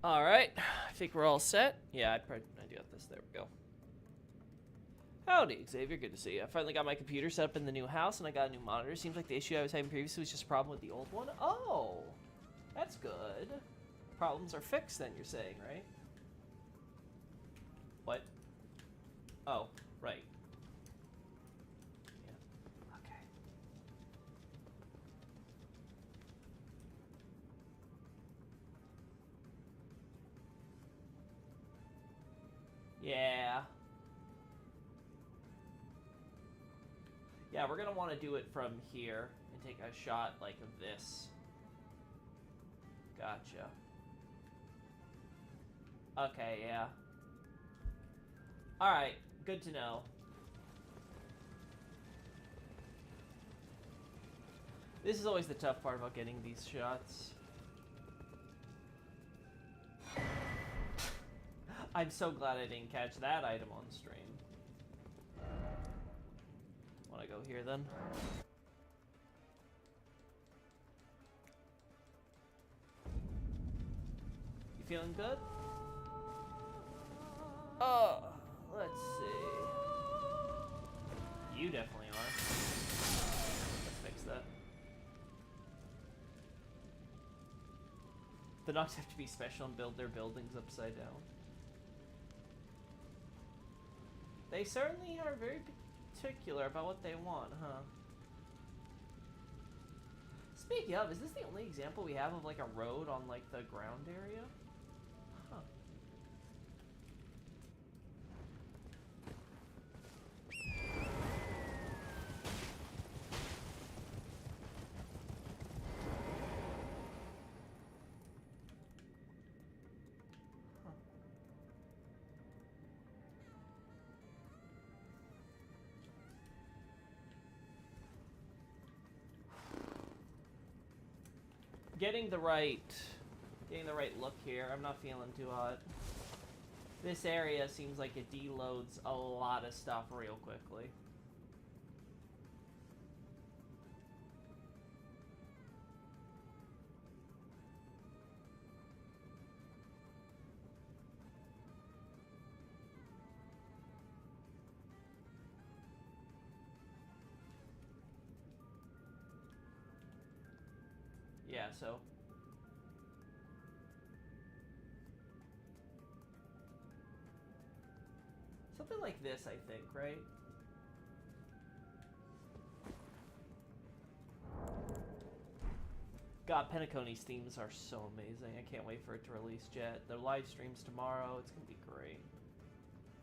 Alright, I think we're all set. Yeah, I do have this. There we go. Howdy, Xavier. Good to see you. I finally got my computer set up in the new house, and I got a new monitor. Seems like the issue I was having previously was just a problem with the old one. Oh, that's good. Problems are fixed then, you're saying, right? What? Oh, right. Yeah. Okay. Yeah. Yeah, we're gonna want to do it from here and take a shot like of this. Gotcha. Okay, yeah. Alright, good to know. This is always the tough part about getting these shots. I'm so glad I didn't catch that item on stream. Wanna go here then? You feeling good? Let's see. You definitely are. Let's fix that. The Nox have to be special and build their buildings upside down. They certainly are very particular about what they want, huh? Speaking of, is this the only example we have of like a road on like the ground area? Huh. Getting the right look here. I'm not feeling too hot. This area seems like it deloads a lot of stuff real quickly. Yeah, so something like this, I think, right? God, Penacony's themes are so amazing. I can't wait for it to release yet. The live streams tomorrow. It's gonna be great.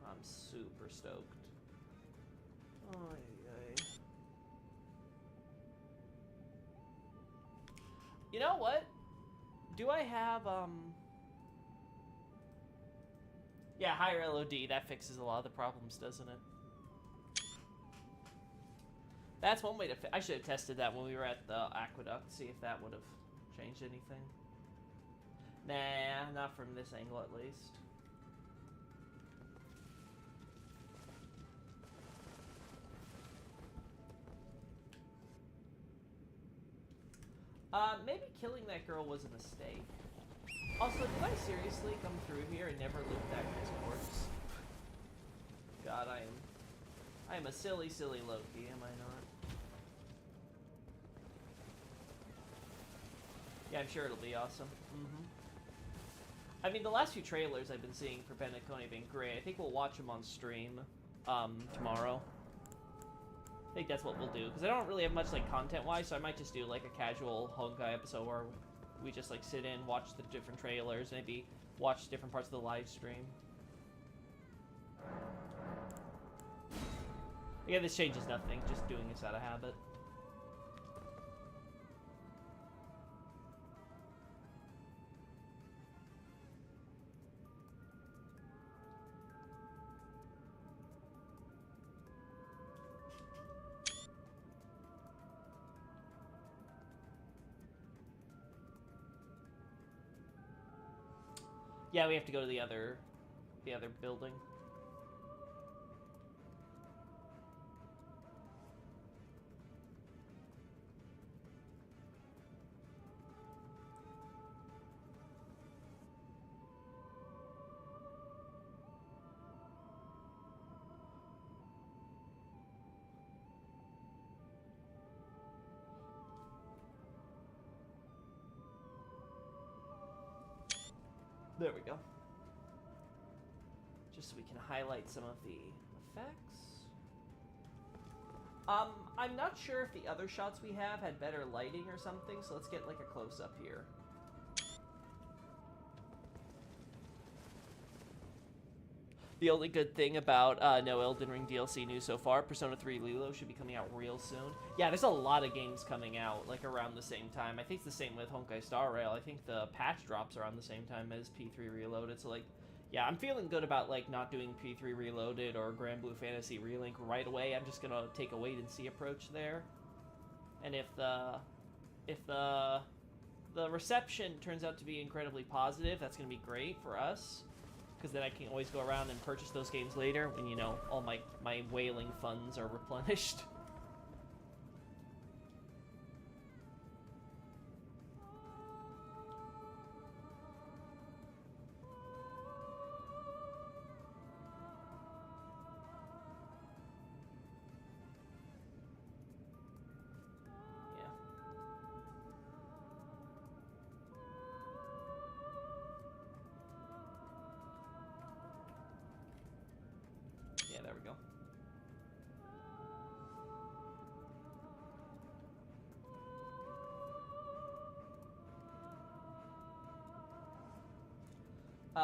I'm super stoked. Oh, yeah. You know what? Do I have, yeah, higher LOD. That fixes a lot of the problems, doesn't it? That's one way to I should have tested that when we were at the aqueduct, see if that would have changed anything. Nah, not from this angle at least. Maybe killing that girl was a mistake. Also, did I seriously come through here and never loot that guy's corpse? God, I am a silly, silly Loki, am I not? Yeah, I'm sure it'll be awesome. I mean, the last few trailers I've been seeing for Penacony have been great. I think we'll watch them on stream tomorrow. I think that's what we'll do, because I don't really have much like content-wise, so I might just do like a casual Honkai episode where we just like sit in, watch the different trailers, maybe watch different parts of the live stream. Yeah, this changes nothing, just doing this out of habit. Yeah, we have to go to the other building. There we go. Just so we can highlight some of the effects. I'm not sure if the other shots we have had better lighting or something, so let's get like a close-up here. The only good thing about no Elden Ring DLC news so far, Persona 3 Lilo should be coming out real soon. Yeah, there's a lot of games coming out, like, around the same time. I think it's the same with Honkai Star Rail. I think the patch drops around the same time as P3 Reloaded, so, like, yeah, I'm feeling good about, like, not doing P3 Reloaded or Grand Blue Fantasy Relink right away. I'm just gonna take a wait-and-see approach there. And if the reception turns out to be incredibly positive, that's gonna be great for us. Because then I can always go around and purchase those games later when, you know, all my whaling funds are replenished. There we go.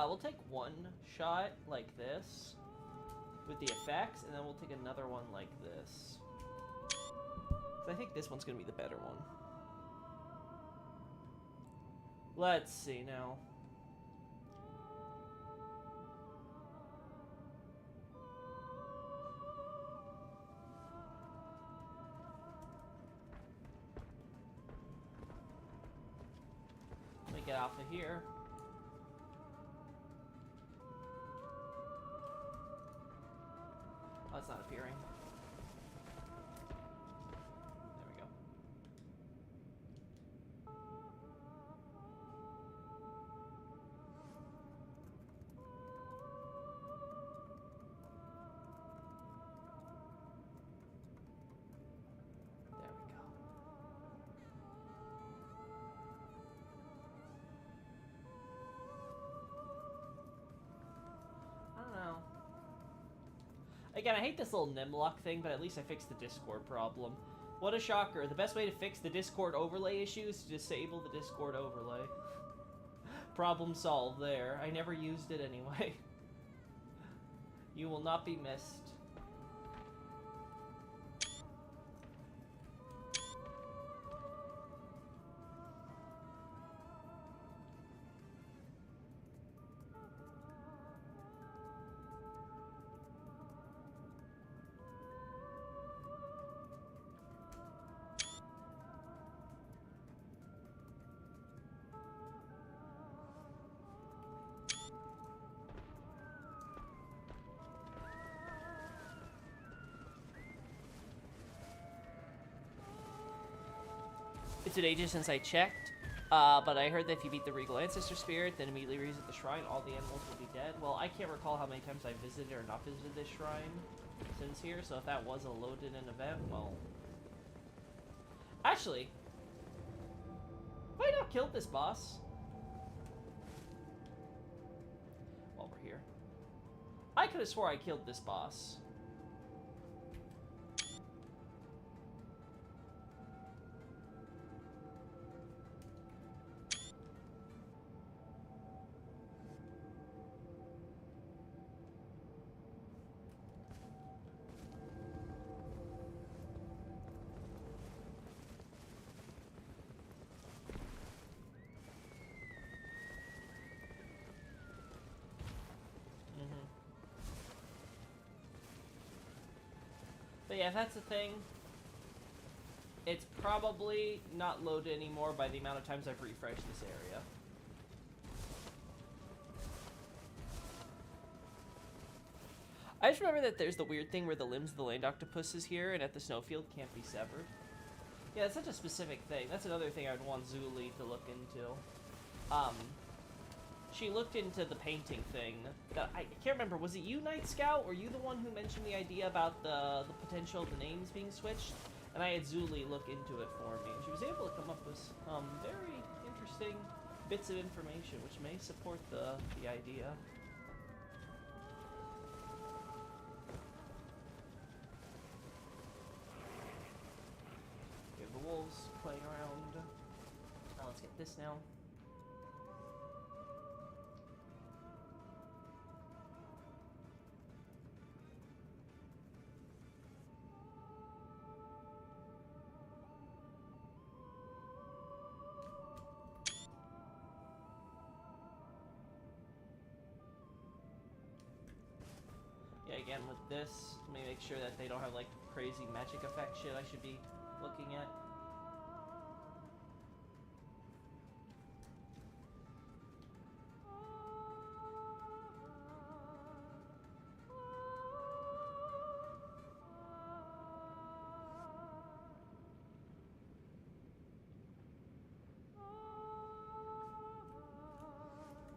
We'll take one shot like this with the effects, and then we'll take another one like this. So I think this one's gonna be the better one. Let's see now. Get off of here. Oh, it's not appearing. There we go. Again, I hate this little Nimlock thing, but at least I fixed the Discord problem. What a shocker. The best way to fix the Discord overlay issue is to disable the Discord overlay. Problem solved there. I never used it anyway. You will not be missed. It's been ages since I checked, but I heard that if you beat the Regal Ancestor Spirit, then immediately revisit the shrine, all the animals will be dead. Well, I can't recall how many times I visited or not visited this shrine since here, so if that was a loaded-in event, well... Actually, have I not killed this boss? While we're here. I could have swore I killed this boss. But yeah, if that's the thing, it's probably not loaded anymore by the amount of times I've refreshed this area. I just remember that there's the weird thing where the limbs of the land octopus is here and at the snowfield can't be severed. Yeah, it's such a specific thing. That's another thing I'd want Zuli to look into. She looked into the painting thing. I can't remember, was it you, Night Scout? Were you the one who mentioned the idea about the potential of the names being switched? And I had Zuli look into it for me. And she was able to come up with very interesting bits of information which may support the idea. We have the wolves playing around. Let's get this now. Yeah, again with this, let me make sure that they don't have like crazy magic effect shit I should be looking at.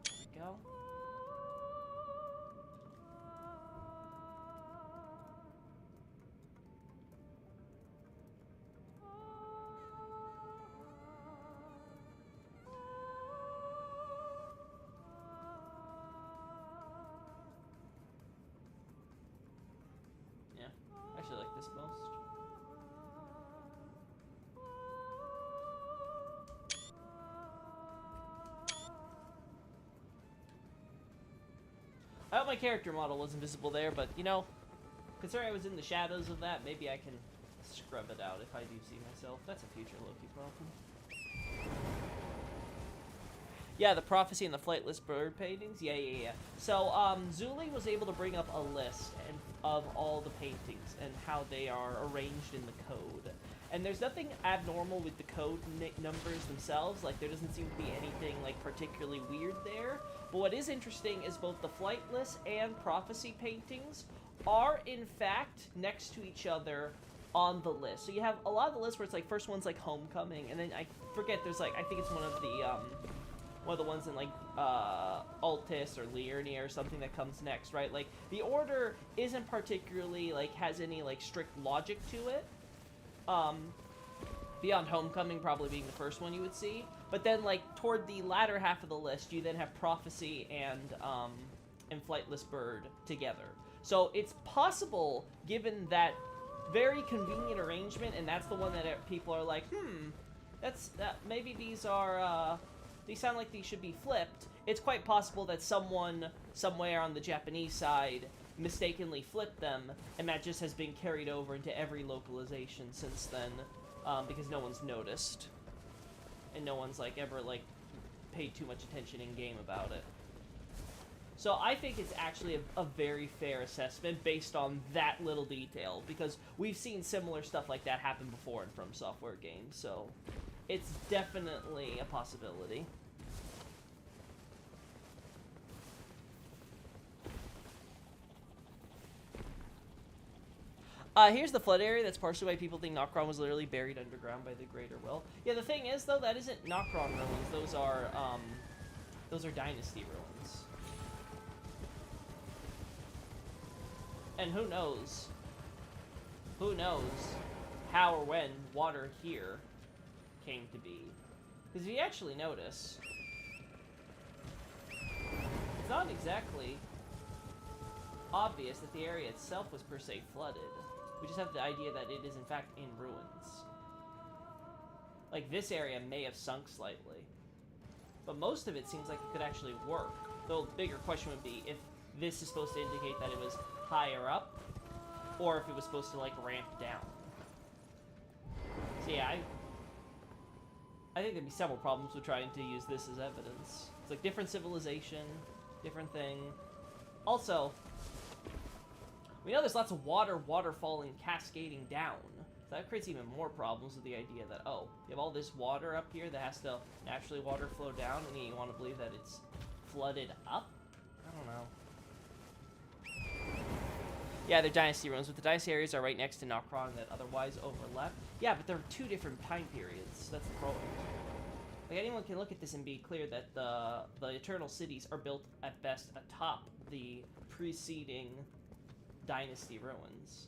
There we go. Yeah, I actually like this most. I hope my character model wasn't visible there, but, you know, considering I was in the shadows of that, maybe I can scrub it out if I do see myself. That's a future Loki problem. Yeah, the Prophecy and the Flightless Bird paintings? Yeah. So, Zuli was able to bring up a list of all the paintings and how they are arranged in the code. And there's nothing abnormal with the code numbers themselves, like there doesn't seem to be anything like particularly weird there. But what is interesting is both the Flightless and Prophecy paintings are in fact next to each other on the list. So you have a lot of the lists where it's like first one's like Homecoming, and then I forget there's like I think it's one of the ones in like Altis or Liurnia or something that comes next, right? Like the order isn't particularly like has any like strict logic to it. Beyond Homecoming probably being the first one you would see, but then like toward the latter half of the list you then have Prophecy and Flightless Bird together. So it's possible, given that very convenient arrangement, and that's the one that people are like, maybe these are these sound like these should be flipped. It's quite possible that someone somewhere on the Japanese side mistakenly flipped them, and that just has been carried over into every localization since then, because no one's noticed, and no one's like ever like paid too much attention in game about it. So I think it's actually a very fair assessment based on that little detail, because we've seen similar stuff like that happen before in From Software games, so it's definitely a possibility. Here's the flood area that's partially why people think Nokron was literally buried underground by the Greater Will. Yeah, the thing is, though, that isn't Nokron ruins. Those are Dynasty ruins. And who knows how or when water here came to be. Because if you actually notice, it's not exactly obvious that the area itself was per se flooded. We just have the idea that it is in fact in ruins. Like, this area may have sunk slightly, but most of it seems like it could actually work. The bigger question would be if this is supposed to indicate that it was higher up, or if it was supposed to, like, ramp down. So yeah, I think there'd be several problems with trying to use this as evidence. It's like different civilization, different thing. Also, we know there's lots of water falling, cascading down. So that creates even more problems with the idea that, oh, you have all this water up here that has to naturally water flow down, and you want to believe that it's flooded up? I don't know. Yeah, they're dynasty ruins, but the dynasty areas are right next to Nokron that otherwise overlap. Yeah, but they're two different time periods. That's the problem. Like, anyone can look at this and be clear that the Eternal Cities are built at best atop the preceding dynasty ruins.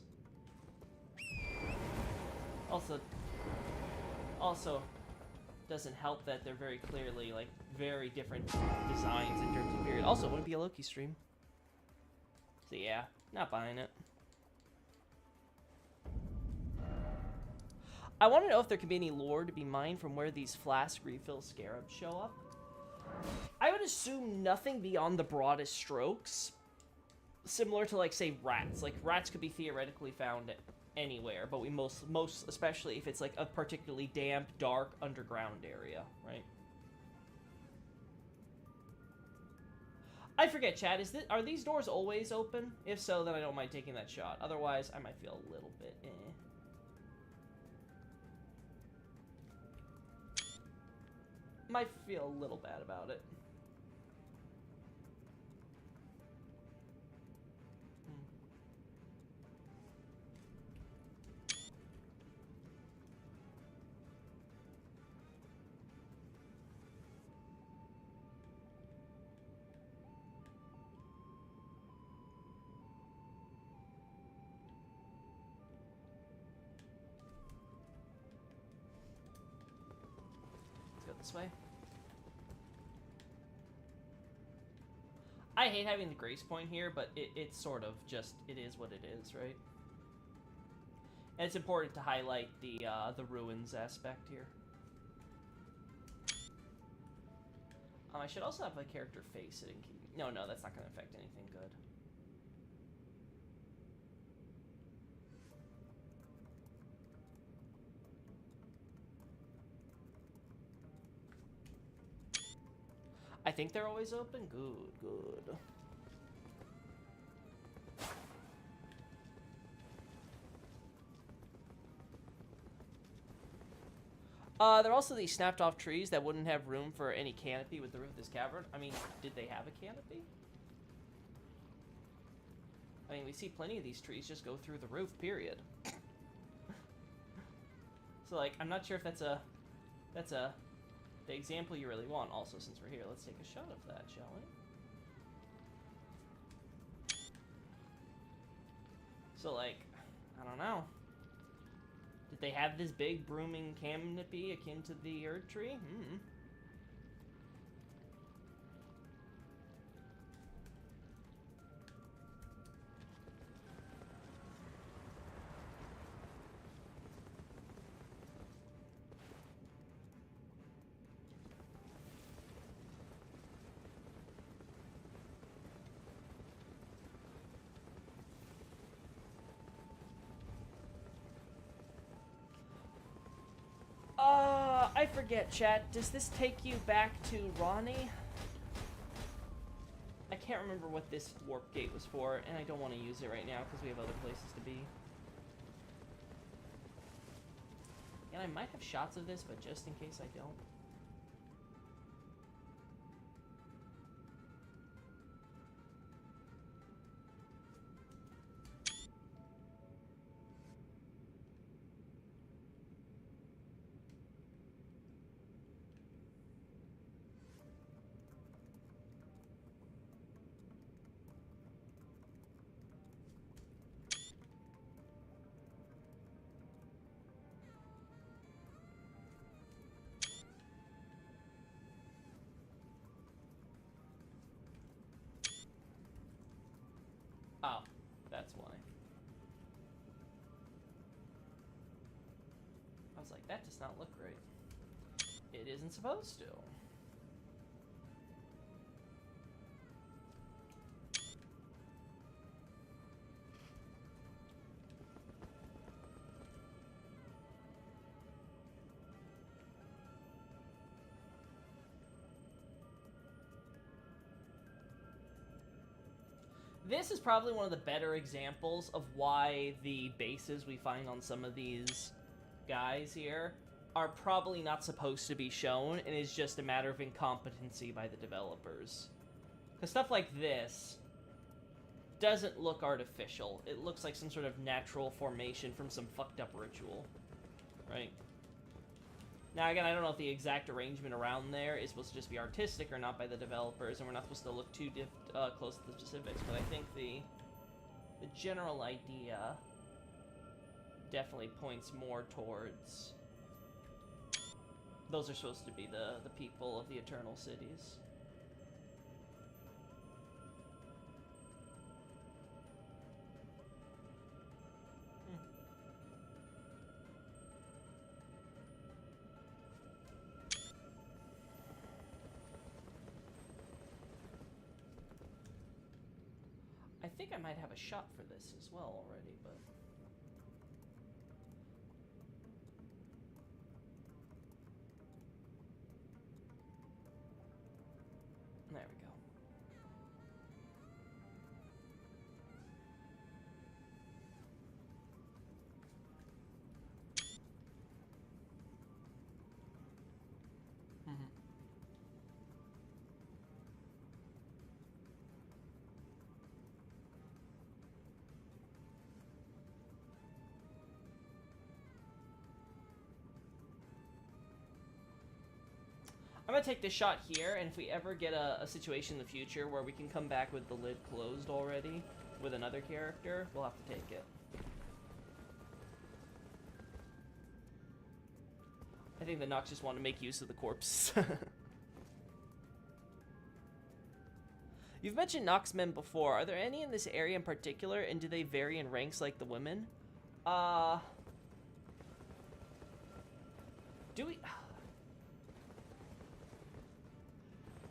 doesn't help that they're very clearly, like, very different designs in terms of period. Also, it wouldn't be a Loki stream. So yeah, not buying it. I want to know if there can be any lore to be mined from where these flask refill scarabs show up. I would assume nothing beyond the broadest strokes. Similar to, like, say, rats. Like, rats could be theoretically found anywhere, but we most especially if it's, like, a particularly damp, dark, underground area, right? I forget, Chad, are these doors always open? If so, then I don't mind taking that shot. Otherwise, I might feel a little bit Might feel a little bad about it. Let's go this way. I hate having the grace point here, but it's sort of just, it is what it is, right? And it's important to highlight the ruins aspect here. I should also have my character face it in key. No, that's not going to affect anything good. I think they're always open? Good. There are also these snapped off trees that wouldn't have room for any canopy with the roof of this cavern. I mean, did they have a canopy? I mean, we see plenty of these trees just go through the roof, period. So, like, I'm not sure if that's the example you really want. Also, since we're here, let's take a shot of that, shall we? So, like, I don't know. Did they have this big brooming canopy akin to the Erd tree? I forget, chat. Does this take you back to Ronnie? I can't remember what this warp gate was for, and I don't want to use it right now because we have other places to be. And I might have shots of this, but just in case I don't. Oh, that's why. I was like, that does not look great. It isn't supposed to. This is probably one of the better examples of why the bases we find on some of these guys here are probably not supposed to be shown, and is just a matter of incompetency by the developers. Because stuff like this doesn't look artificial. It looks like some sort of natural formation from some fucked up ritual, right? Now, again, I don't know if the exact arrangement around there is supposed to just be artistic or not by the developers, and we're not supposed to look too close to the specifics, but I think the general idea definitely points more towards Those are supposed to be the people of the Eternal Cities. I think I might have a shot for this as well already, but... There we go. I'm gonna take this shot here, and if we ever get a situation in the future where we can come back with the lid closed already with another character, we'll have to take it. I think the Nox just want to make use of the corpse. You've mentioned Nox men before. Are there any in this area in particular, and do they vary in ranks like the women? Do we...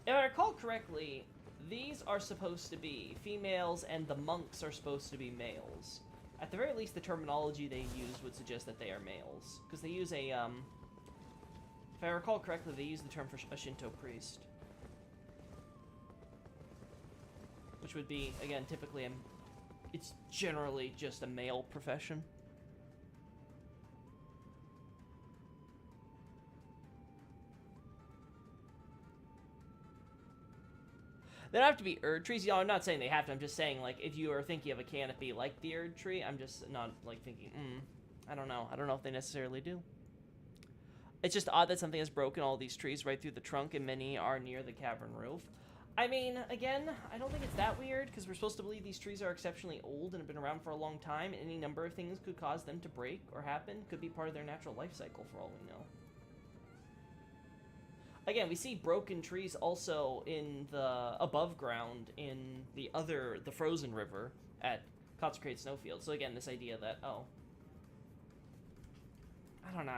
If I recall correctly, these are supposed to be females and the monks are supposed to be males. At the very least, the terminology they use would suggest that they are males. Because they use a, if I recall correctly, they use the term for a Shinto priest. Which would be, again, typically, it's generally just a male profession. They don't have to be Erd trees. You know, I'm not saying they have to. I'm just saying, like, if you are thinking of a canopy like the Erd tree, I'm just not, like, thinking, I don't know. I don't know if they necessarily do. It's just odd that something has broken all these trees right through the trunk, and many are near the cavern roof. I mean, again, I don't think it's that weird, because we're supposed to believe these trees are exceptionally old and have been around for a long time. Any number of things could cause them to break or happen. Could be part of their natural life cycle, for all we know. Again, we see broken trees also in the above ground in the frozen river at Consecrated Snowfield. So again, this idea that, oh, I don't know,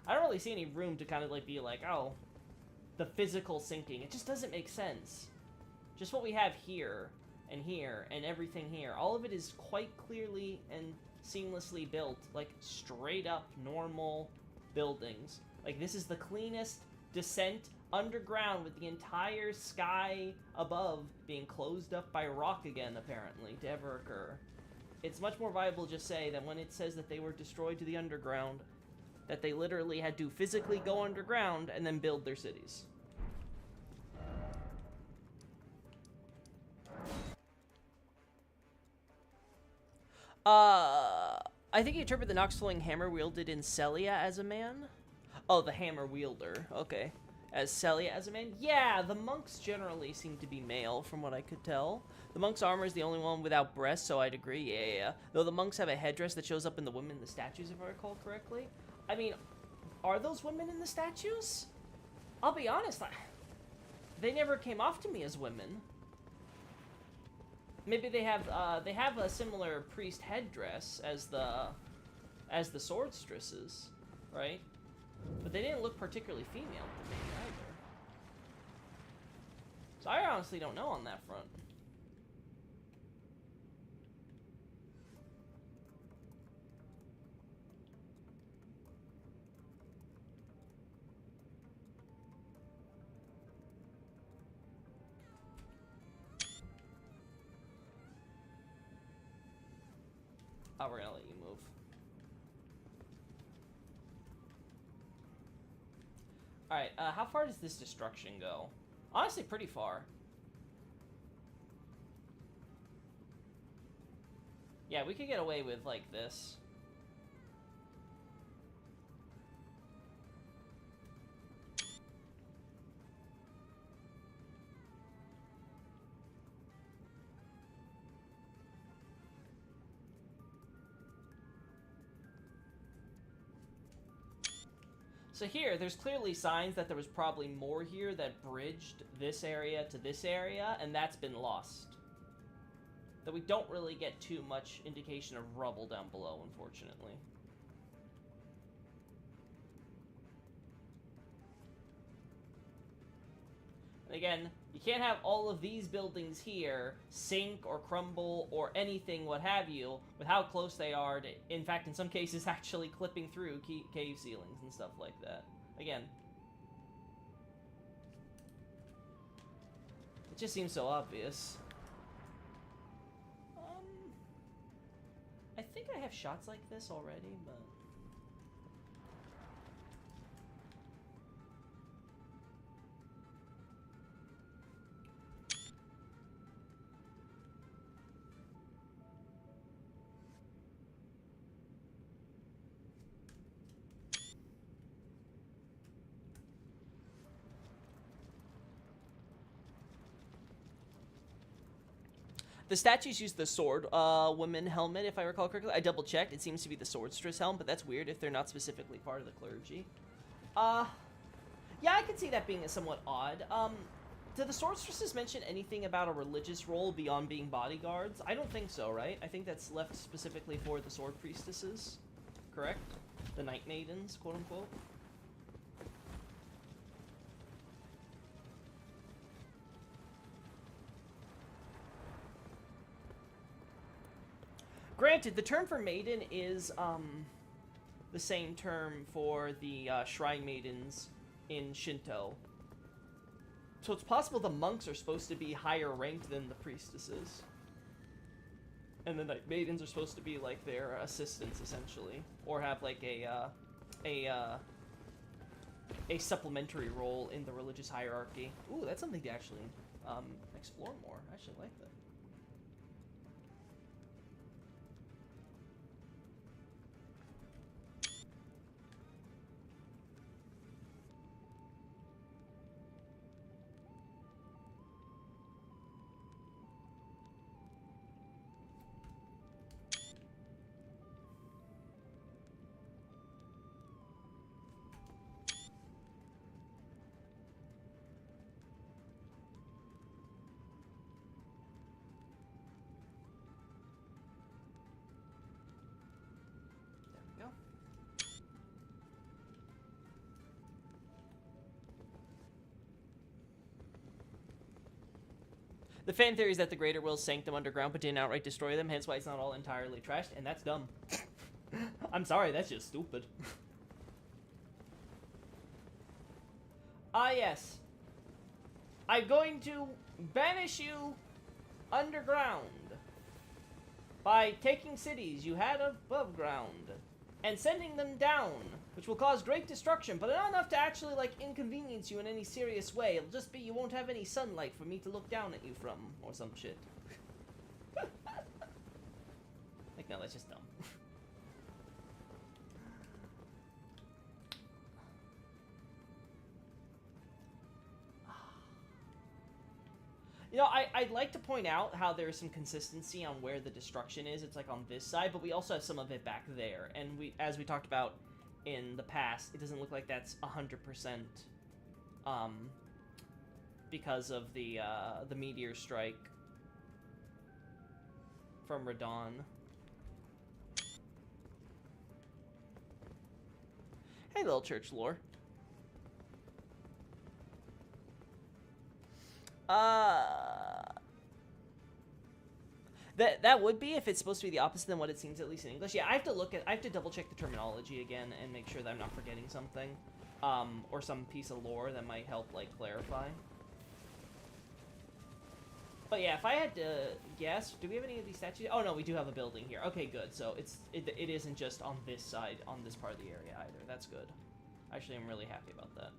I don't really see any room to kind of like be like, oh, the physical sinking. It just doesn't make sense. Just what we have here and everything here. All of it is quite clearly and seamlessly built, like straight up normal buildings. Like this is the cleanest descent underground with the entire sky above being closed up by rock again, apparently, to ever occur. It's much more viable to just say that when it says that they were destroyed to the underground, that they literally had to physically go underground and then build their cities. I think you interpret the Nox flowing hammer wielded in Celia as a man? Oh, the hammer wielder. Okay. As Celia as a man? Yeah, the monks generally seem to be male, from what I could tell. The monk's armor is the only one without breasts, so I'd agree. Yeah. Though the monks have a headdress that shows up in the women in the statues, if I recall correctly. I mean, are those women in the statues? I'll be honest, they never came off to me as women. Maybe they have a similar priest headdress as the swordstresses, right? But they didn't look particularly female to me either. So I honestly don't know on that front. Oh, we're gonna let you move. Alright, how far does this destruction go? Honestly, pretty far. Yeah, we could get away with, like, this. So here, there's clearly signs that there was probably more here that bridged this area to this area, and that's been lost. That we don't really get too much indication of rubble down below, unfortunately. And again, you can't have all of these buildings here sink or crumble or anything, what have you, with how close they are to, in fact, in some cases, actually clipping through cave ceilings and stuff like that. Again, it just seems so obvious. I think I have shots like this already, but... The statues use the sword woman helmet, if I recall correctly. I double checked. It seems to be the swordstress helm, but that's weird if they're not specifically part of the clergy. Yeah, I could see that being somewhat odd. Did the swordstresses mention anything about a religious role beyond being bodyguards? I don't think so, right? I think that's left specifically for the sword priestesses, correct? The night maidens, quote unquote. Granted, the term for maiden is the same term for the shrine maidens in Shinto. So it's possible the monks are supposed to be higher ranked than the priestesses. And the night maidens are supposed to be like their assistants, essentially. Or have like a supplementary role in the religious hierarchy. Ooh, that's something to actually explore more. I actually like that. The fan theory is that the Greater Will sank them underground but didn't outright destroy them, hence why it's not all entirely trashed, and that's dumb. I'm sorry, that's just stupid. Ah, yes. I'm going to banish you underground by taking cities you had above ground and sending them down, which will cause great destruction, but not enough to actually, like, inconvenience you in any serious way. It'll just be you won't have any sunlight for me to look down at you from, or some shit. Like, no, that's just dumb. You know, I'd like to point out how there's some consistency on where the destruction is. It's like on this side, but we also have some of it back there. And as we talked about in the past, it doesn't look like that's 100% because of the meteor strike from Radon. Hey, little church lore. That would be if it's supposed to be the opposite than what it seems, at least in English. Yeah, I have to double check the terminology again and make sure that I'm not forgetting something, or some piece of lore that might help, like, clarify. But yeah, if I had to guess, do we have any of these statues? Oh no, we do have a building here. Okay, good. So it isn't just on this side, on this part of the area either. That's good. Actually, I'm really happy about that.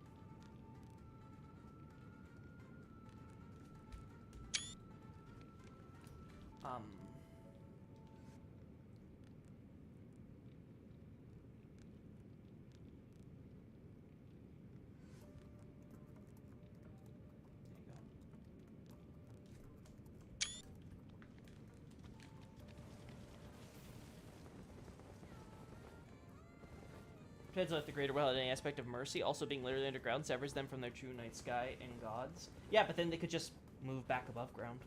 Depends on if the greater will had any aspect of mercy. Also, being literally underground severs them from their true night sky and gods. Yeah, but then they could just move back above ground.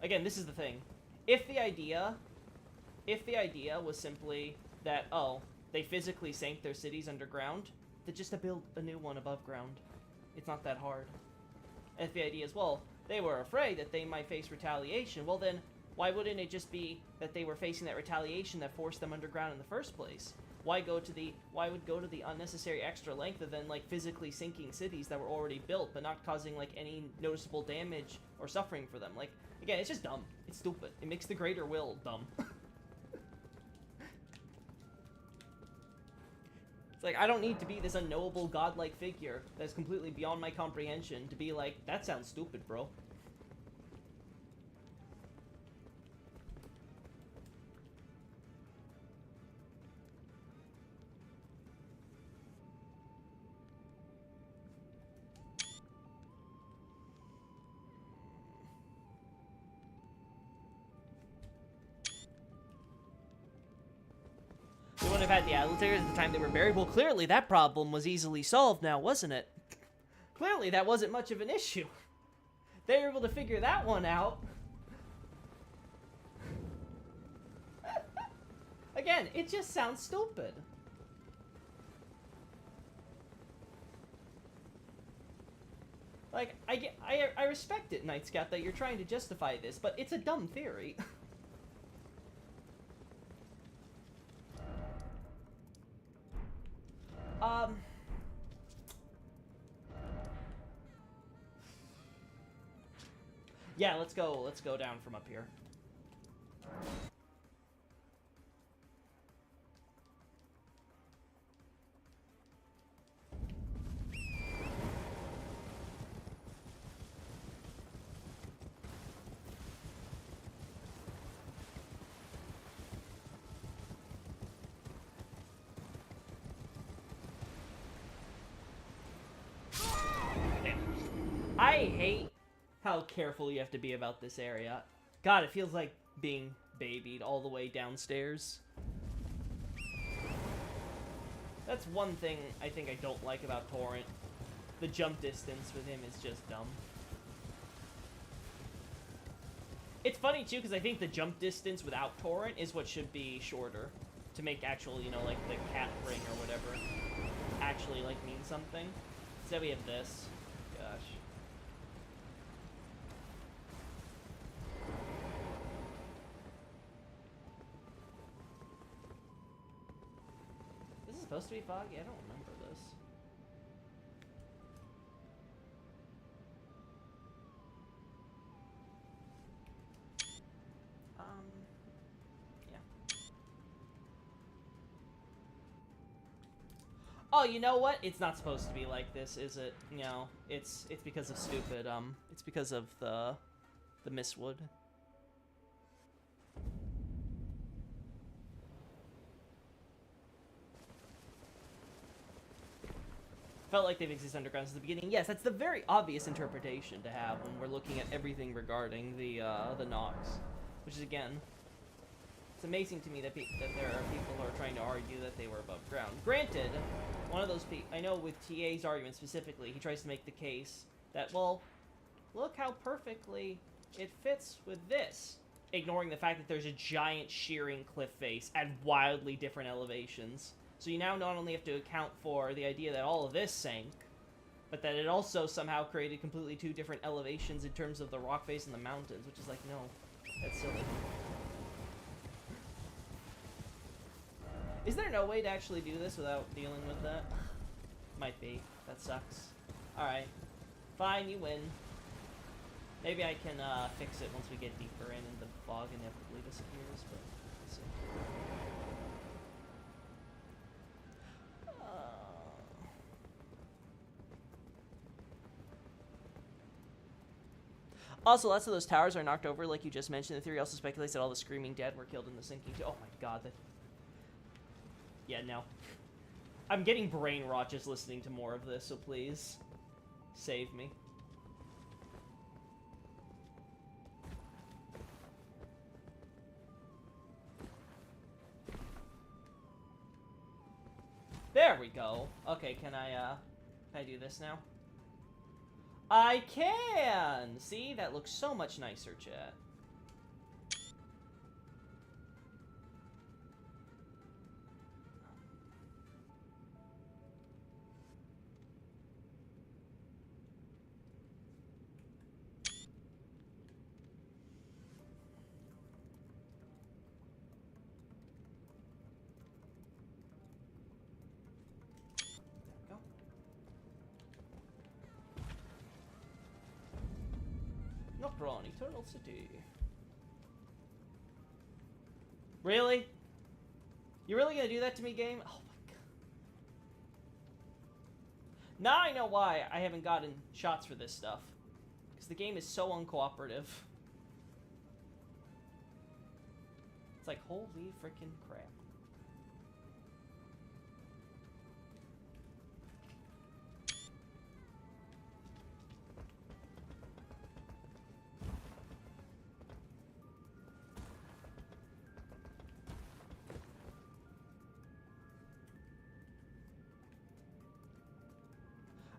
Again, this is the thing. If the idea was simply that, oh, they physically sank their cities underground, then just to build a new one above ground. It's not that hard. And if the idea is, well, they were afraid that they might face retaliation, well then, why wouldn't it just be that they were facing that retaliation that forced them underground in the first place? Why go to the unnecessary extra length of then, like, physically sinking cities that were already built, but not causing, like, any noticeable damage or suffering for them? Like, again, it's just dumb. It's stupid. It makes the greater will dumb. It's like, I don't need to be this unknowable godlike figure that's completely beyond my comprehension to be like, that sounds stupid, bro. We wouldn't have had the Atlaters at the time they were buried. Well, clearly that problem was easily solved now, wasn't it? Clearly that wasn't much of an issue. They were able to figure that one out. Again, it just sounds stupid. Like, I respect it, Night Scout, that you're trying to justify this, but it's a dumb theory. Yeah, let's go down from up here. I hate how careful you have to be about this area. God, it feels like being babied all the way downstairs. That's one thing I think I don't like about Torrent. The jump distance with him is just dumb. It's funny, too, because I think the jump distance without Torrent is what should be shorter. To make actual, you know, like, the cat ring or whatever actually, like, mean something. Instead we have this. Gosh. This is supposed to be foggy? I don't remember this. Yeah. Oh, you know what? It's not supposed to be like this, is it? You know, it's because of stupid, it's because of the Mistwood. Felt like they've existed underground since the beginning. Yes, that's the very obvious interpretation to have when we're looking at everything regarding the Nox. Which is, again, it's amazing to me that there are people who are trying to argue that they were above ground. Granted, one of those people, I know with TA's argument specifically, he tries to make the case that, well, look how perfectly it fits with this. Ignoring the fact that there's a giant shearing cliff face at wildly different elevations. So you now not only have to account for the idea that all of this sank, but that it also somehow created completely two different elevations in terms of the rock face and the mountains, which is like, no, that's silly. Is there no way to actually do this without dealing with that? Might be. That sucks. Alright. Fine, you win. Maybe I can fix it once we get deeper in and the fog inevitably disappears, but let's see. Also, lots of those towers are knocked over, like you just mentioned. The theory also speculates that all the screaming dead were killed in the sinking too. Oh my god, that... Yeah, no. I'm getting brain rot just listening to more of this, so please, save me. we go. Okay, can I do this now? I can! See? That looks so much nicer, chat. Nocron, Eternal City. Really? You really gonna do that to me, game? Oh my god. Now I know why I haven't gotten shots for this stuff. Because the game is so uncooperative. It's like, holy freaking crap.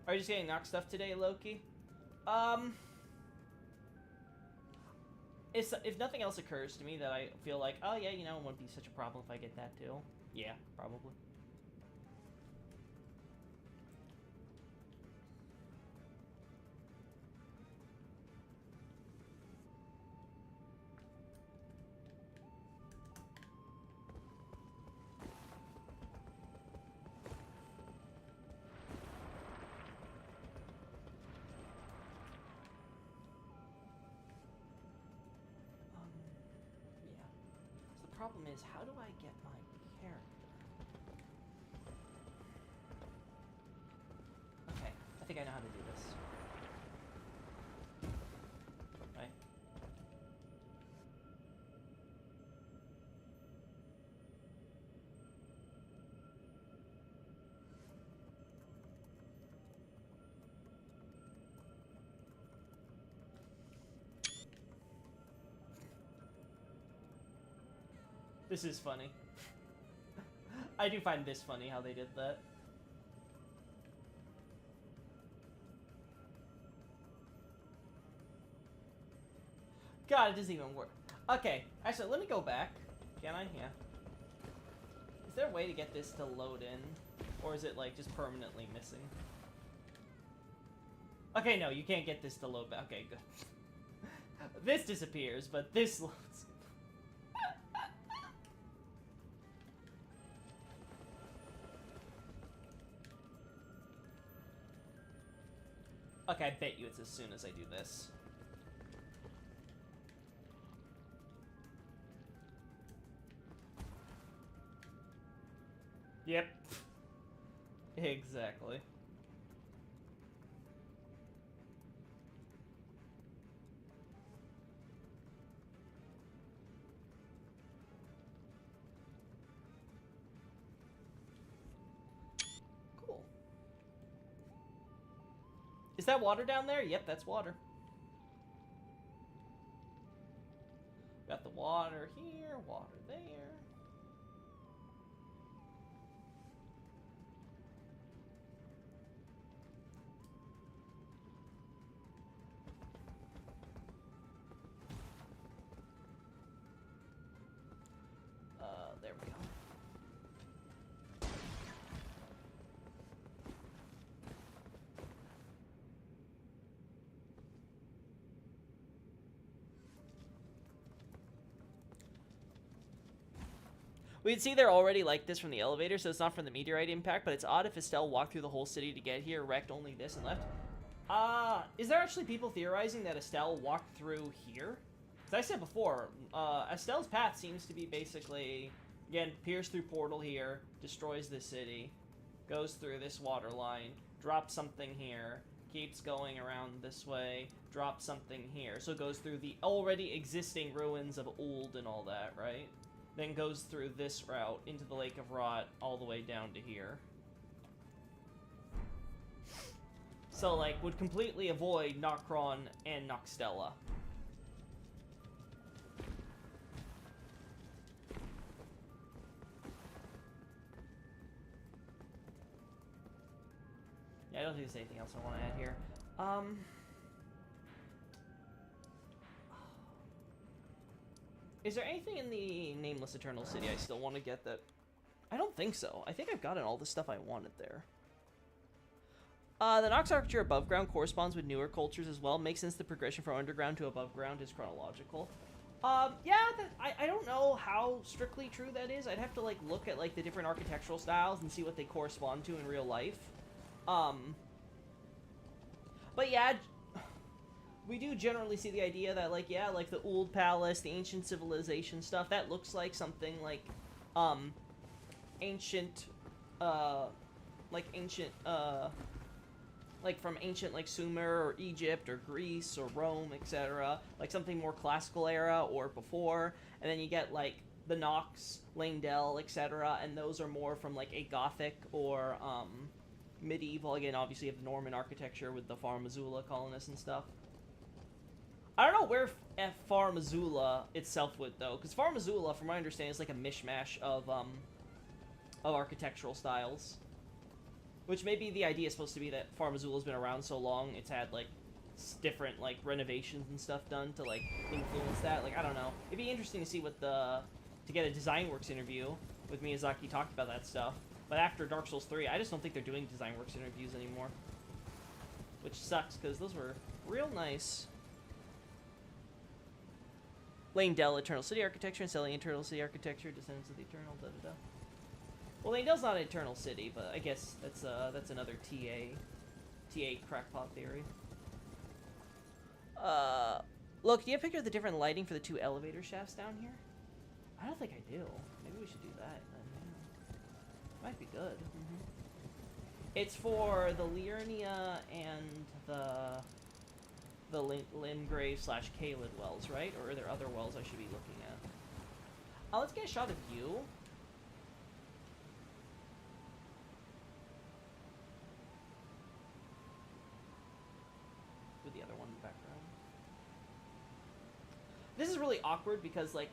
Are you just getting Nox stuff today, Loki? If nothing else occurs to me that I feel like, oh yeah, you know, it wouldn't be such a problem if I get that too. Yeah, probably. The problem is, how do I get my character? Okay, I think I know how to do this. Right? This is funny. I do find this funny, how they did that. God, it doesn't even work. Okay, actually, let me go back. Can I? Yeah. Is there a way to get this to load in? Or is it, like, just permanently missing? Okay, no, you can't get this to load back. Okay, good. This disappears, but this loads. Okay, I bet you it's as soon as I do this. Yep. Exactly. Cool. Is that water down there? Yep, that's water. Got the water here, water there. There we go. We can see they're already like this from the elevator, so it's not from the meteorite impact, but it's odd if Estelle walked through the whole city to get here, wrecked only this and left. Is there actually people theorizing that Estelle walked through here? As I said before, Estelle's path seems to be basically, again, peers through portal here, destroys the city, goes through this water line, drops something here, keeps going around this way, drops something here. So it goes through the already existing ruins of Ould and all that, right? Then goes through this route into the Lake of Rot all the way down to here. So, like, would completely avoid Nocron and Noxtella. don't think there's anything else I want to add here. Is there anything in the Nameless Eternal City I still want to get that... I don't think so. I think I've gotten all the stuff I wanted there. The Nox architecture above ground corresponds with newer cultures as well. Makes sense the progression from underground to above ground is chronological. Yeah, I don't know how strictly true that is. I'd have to, like, look at, like, the different architectural styles and see what they correspond to in real life. But yeah, we do generally see the idea that, like, yeah, like, the Old Palace, the ancient civilization stuff, that looks like something like, ancient, like from ancient, like, Sumer or Egypt or Greece or Rome, etc. Like something more classical era or before. And then you get, like, the Nox, Langdell, etc. And those are more from, like, a Gothic or, medieval. Again, obviously you have the Norman architecture with the Far Missoula colonists and stuff. I don't know where Far Missoula itself would, though. Because Far Missoula, from my understanding, is like a mishmash of architectural styles. Which maybe the idea is supposed to be that Far Missoula's been around so long, it's had, like, different, like, renovations and stuff done to, like, influence that. Like, I don't know. It'd be interesting to see what to get a DesignWorks interview with Miyazaki talked about that stuff. But after Dark Souls 3, I just don't think they're doing DesignWorks interviews anymore. Which sucks, because those were real nice. Langdell, Eternal City Architecture, and Selling Eternal City Architecture, Descendants of the Eternal, da-da-da. Well, Langdell's not an Eternal City, but I guess that's another TA crackpot theory. Look, do you have a picture of the different lighting for the 2 elevator shafts down here? I don't think I do. Maybe we should do that then, yeah. Might be good. It's for the Liurnia and the Limgrave / Caelid wells, right? Or are there other wells I should be looking at? Let's get a shot of you. With the other one in the background. This is really awkward because, like,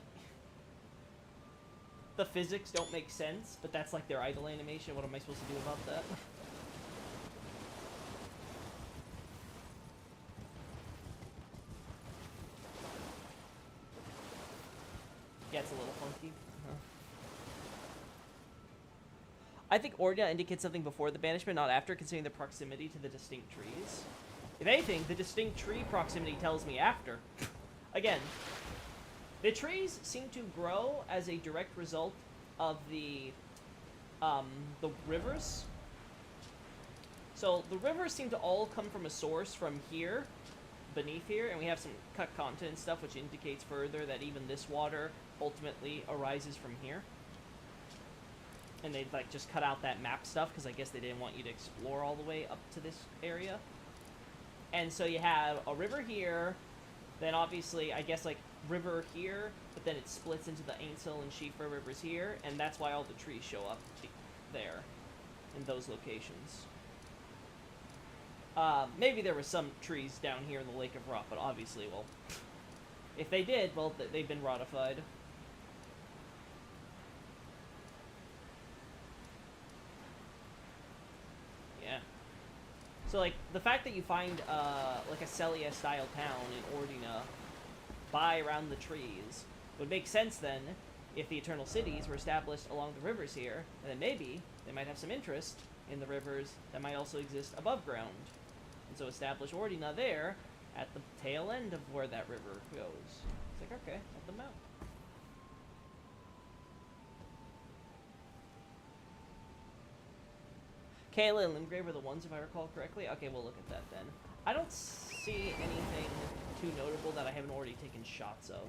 the physics don't make sense, but that's, like, their idle animation. What am I supposed to do about that? Yeah, it's a little funky. I think Ordina indicates something before the banishment, not after, considering the proximity to the distinct trees. If anything, the distinct tree proximity tells me after. Again, the trees seem to grow as a direct result of the rivers. So the rivers seem to all come from a source from here, beneath here, and we have some cut content and stuff, which indicates further that even this water ultimately arises from here. And they, like, just cut out that map stuff, because I guess they didn't want you to explore all the way up to this area. And so you have a river here, then obviously, I guess, like, river here, but then it splits into the Ainsel and Shifa rivers here, and that's why all the trees show up there, in those locations. Maybe there were some trees down here in the Lake of Rot, but obviously, well, if they did, well, they've been ratified. Yeah. So, like, the fact that you find, like, a Celia-style town in Ordina by around the trees would make sense, then, if the Eternal Cities were established along the rivers here, and then maybe they might have some interest in the rivers that might also exist above ground. And so establish Ordina there at the tail end of where that river goes. It's like, okay, let them out. Kayla and Limgrave are the ones, if I recall correctly. Okay, we'll look at that then. I don't see anything too notable that I haven't already taken shots of.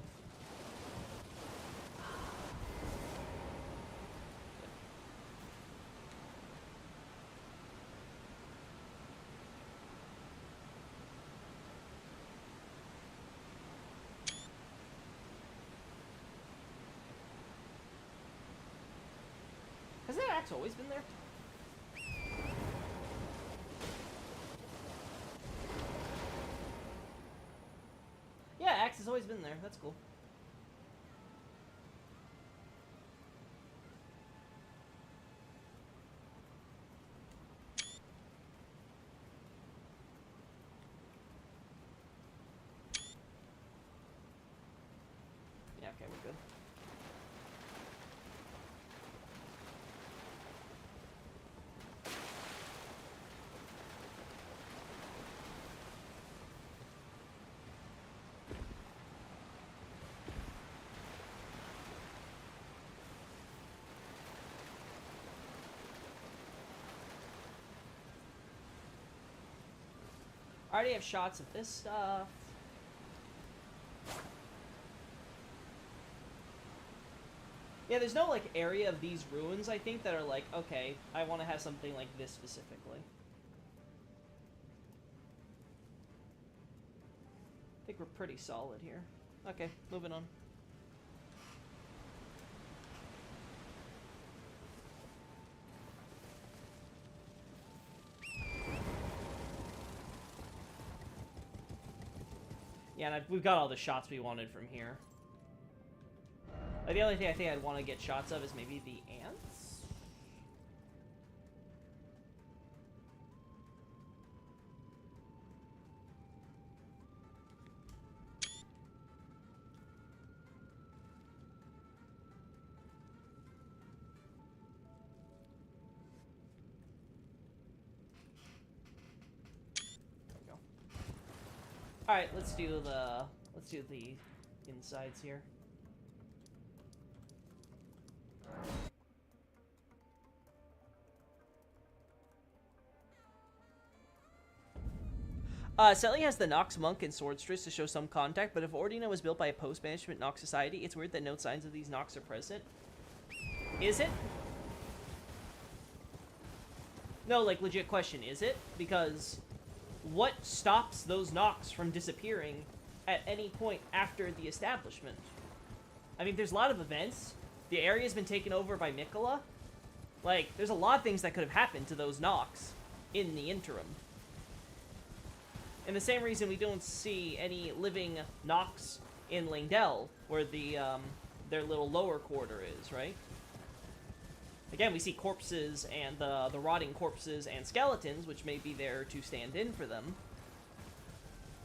Has that axe always been there? Yeah, axe has always been there. That's cool. Okay, we're good. I already have shots of this stuff. Yeah, there's no, like, area of these ruins, I think, that are like, okay, I want to have something like this specifically. I think we're pretty solid here. Okay, moving on. Yeah, and we've got all the shots we wanted from here. Like, the only thing I think I'd want to get shots of is maybe the ants? There we go. Alright, let's do the insides here. Selly has the Nox Monk and Swordstress to show some contact, but if Ordina was built by a post-management Nox society, it's weird that no signs of these Nox are present. Is it? No, like, legit question, is it? Because what stops those Nox from disappearing at any point after the establishment? I mean, there's a lot of events. The area's been taken over by Mikola. Like, there's a lot of things that could have happened to those Nox in the interim. And the same reason we don't see any living Nox in Lingdell, where the their little lower quarter is, right? Again, we see corpses and the rotting corpses and skeletons, which may be there to stand in for them.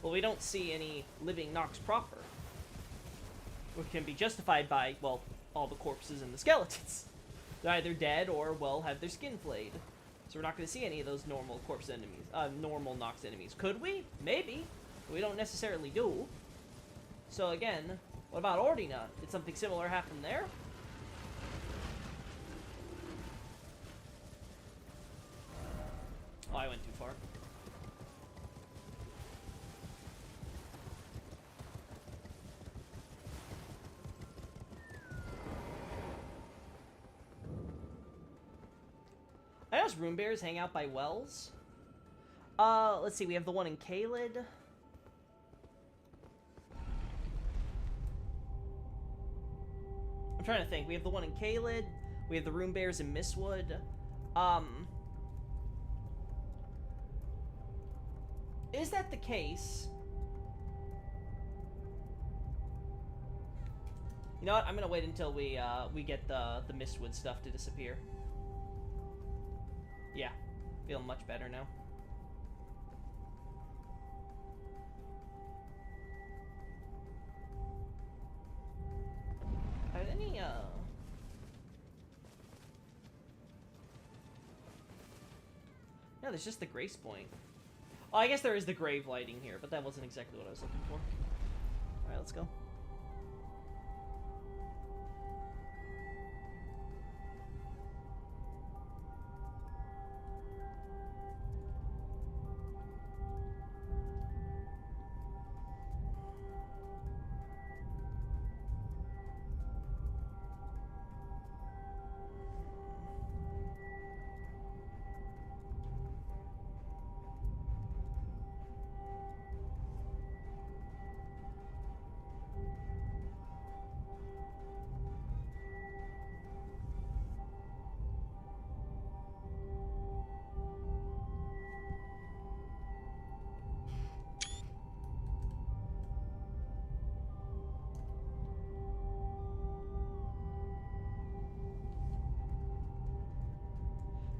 But we don't see any living Nox proper, which can be justified by, well, all the corpses and the skeletons. They're either dead or, well, have their skin flayed. So we're not going to see any of those normal corpse enemies, normal Nox enemies. Could we? Maybe. We don't necessarily do. So again, what about Ordina? Did something similar happen there? Oh, I went too far. I know rune bears hang out by wells. Let's see, we have the one in Kaled. I'm trying to think. We have the one in Kaled. We have the rune bears in Mistwood. Is that the case? You know what? I'm gonna wait until we get the Mistwood stuff to disappear. Yeah, feeling much better now. Are there any no, there's just the Grace Point. Oh, I guess there is the grave lighting here, but that wasn't exactly what I was looking for. Alright, let's go.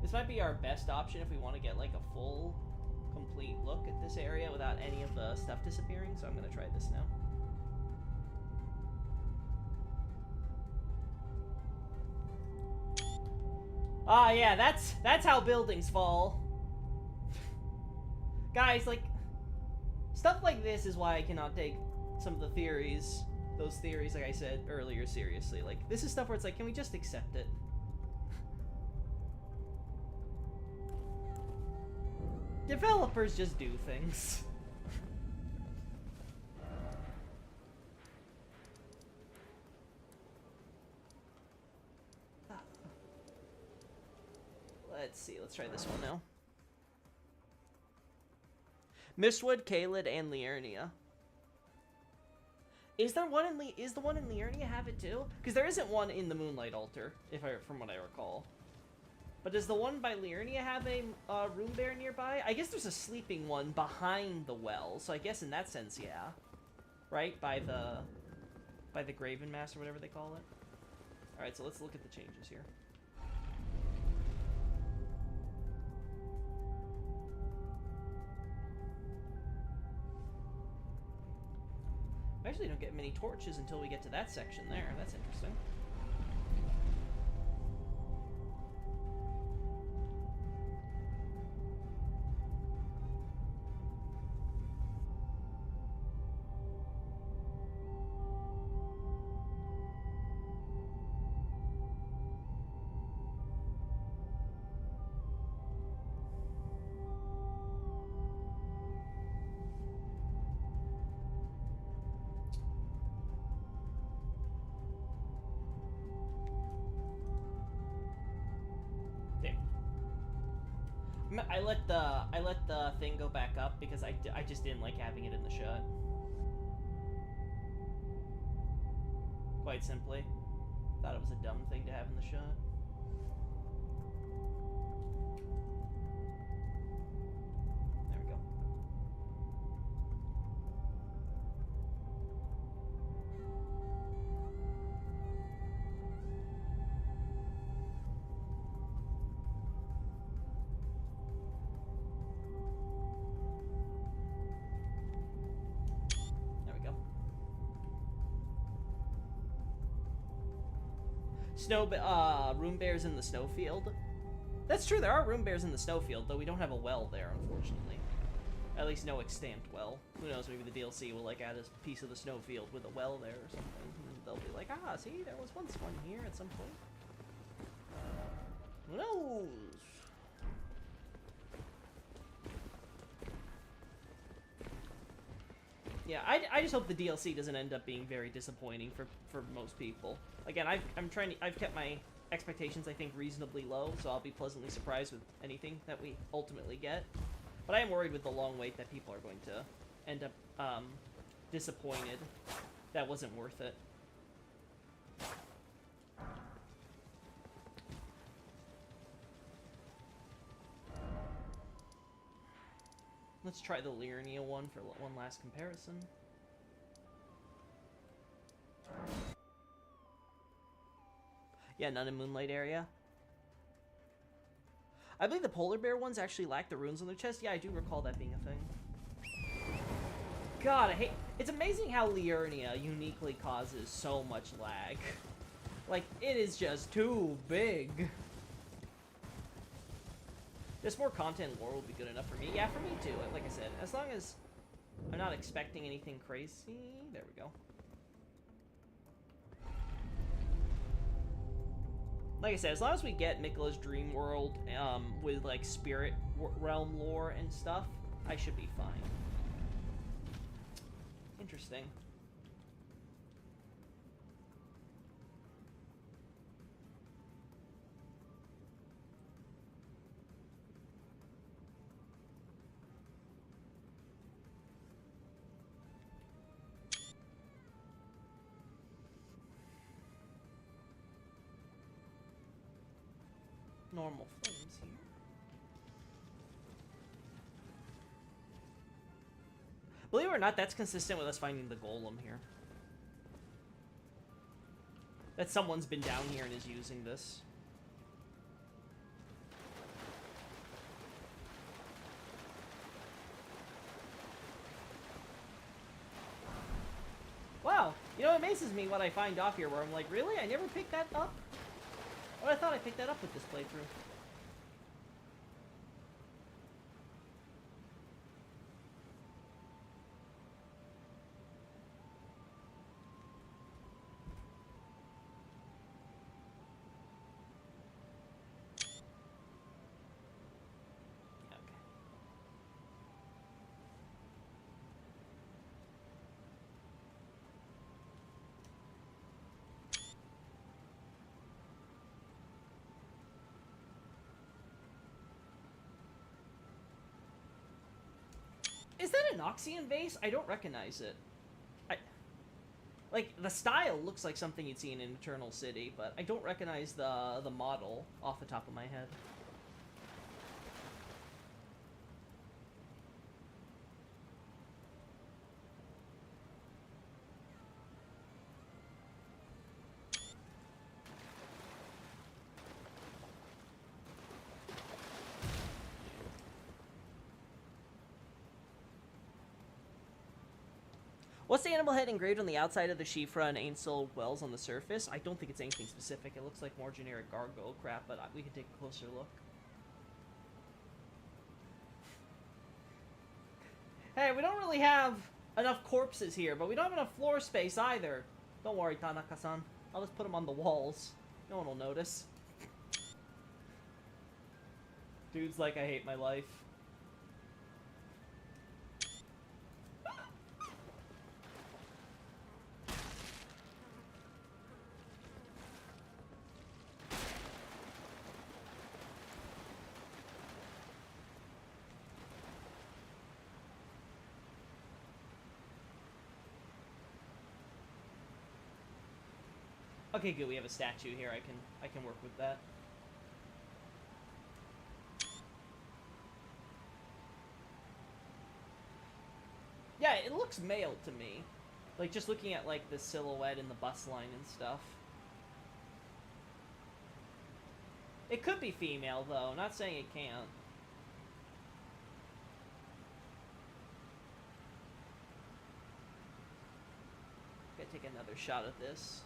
This might be our best option if we want to get like a full, complete look at this area without any of the stuff disappearing, so I'm going to try this now. Ah, yeah, that's how buildings fall. Guys, like, stuff like this is why I cannot take some of the theories, those theories, like I said earlier, seriously. Like, this is stuff where it's like, can we just accept it? Developers just do things. Let's see, let's try this one now. Mistwood, Kaled, and Liurnia. Is there one in is the one in Liurnia have it too? Because there isn't one in the Moonlight Altar, from what I recall. But does the one by Liurnia have a room bear nearby? I guess there's a sleeping one behind the well, so I guess in that sense, yeah. Right? By the Graven Mass or whatever they call it. Alright, so let's look at the changes here. I actually don't get many torches until we get to that section there. That's interesting. I let the thing go back up because I just didn't like having it in the shut. Quite simply. Thought it was a dumb thing to have in the shut. There we go. Room bears in the snowfield. That's true, there are room bears in the snowfield, though we don't have a well there, unfortunately. At least no extant well. Who knows, maybe the DLC will, like, add a piece of the snowfield with a well there or something. And they'll be like, ah, see, there was once one here at some point. Who knows? Yeah, I just hope the DLC doesn't end up being very disappointing for most people. Again, I've kept my expectations, I think, reasonably low, so I'll be pleasantly surprised with anything that we ultimately get. But I am worried with the long wait that people are going to end up disappointed. That wasn't worth it. Let's try the Liurnia one for one last comparison. Yeah, none in Moonlight area. I believe the polar bear ones actually lack the runes on their chest. Yeah, I do recall that being a thing. God, I hate... It's amazing how Liurnia uniquely causes so much lag. Like, it is just too big. Just more content and lore will be good enough for me. Yeah, for me too. Like I said, as long as I'm not expecting anything crazy. There we go. Like I said, as long as we get Miquella's Dream World with, like, Spirit Realm lore and stuff, I should be fine. Interesting. Normal flames here. Believe it or not, that's consistent with us finding the golem here. That someone's been down here and is using this. Wow, you know, it amazes me what I find off here where I'm like, really? I never picked that up? But I thought I picked that up with this playthrough. Is that a Noxian vase? I don't recognize it. Like, the style looks like something you'd see in an Eternal City, but I don't recognize the model off the top of my head. What's the animal head engraved on the outside of the Shifra and Ainsel wells on the surface? I don't think it's anything specific. It looks like more generic gargoyle crap, but we can take a closer look. Hey, we don't really have enough corpses here, but we don't have enough floor space either. Don't worry, Tanaka-san. I'll just put them on the walls. No one will notice. Dude's like, I hate my life. Okay, good. We have a statue here. I can work with that. Yeah, it looks male to me. Like, just looking at, like, the silhouette and the bust line and stuff. It could be female, though. Not saying it can't. Gotta take another shot at this.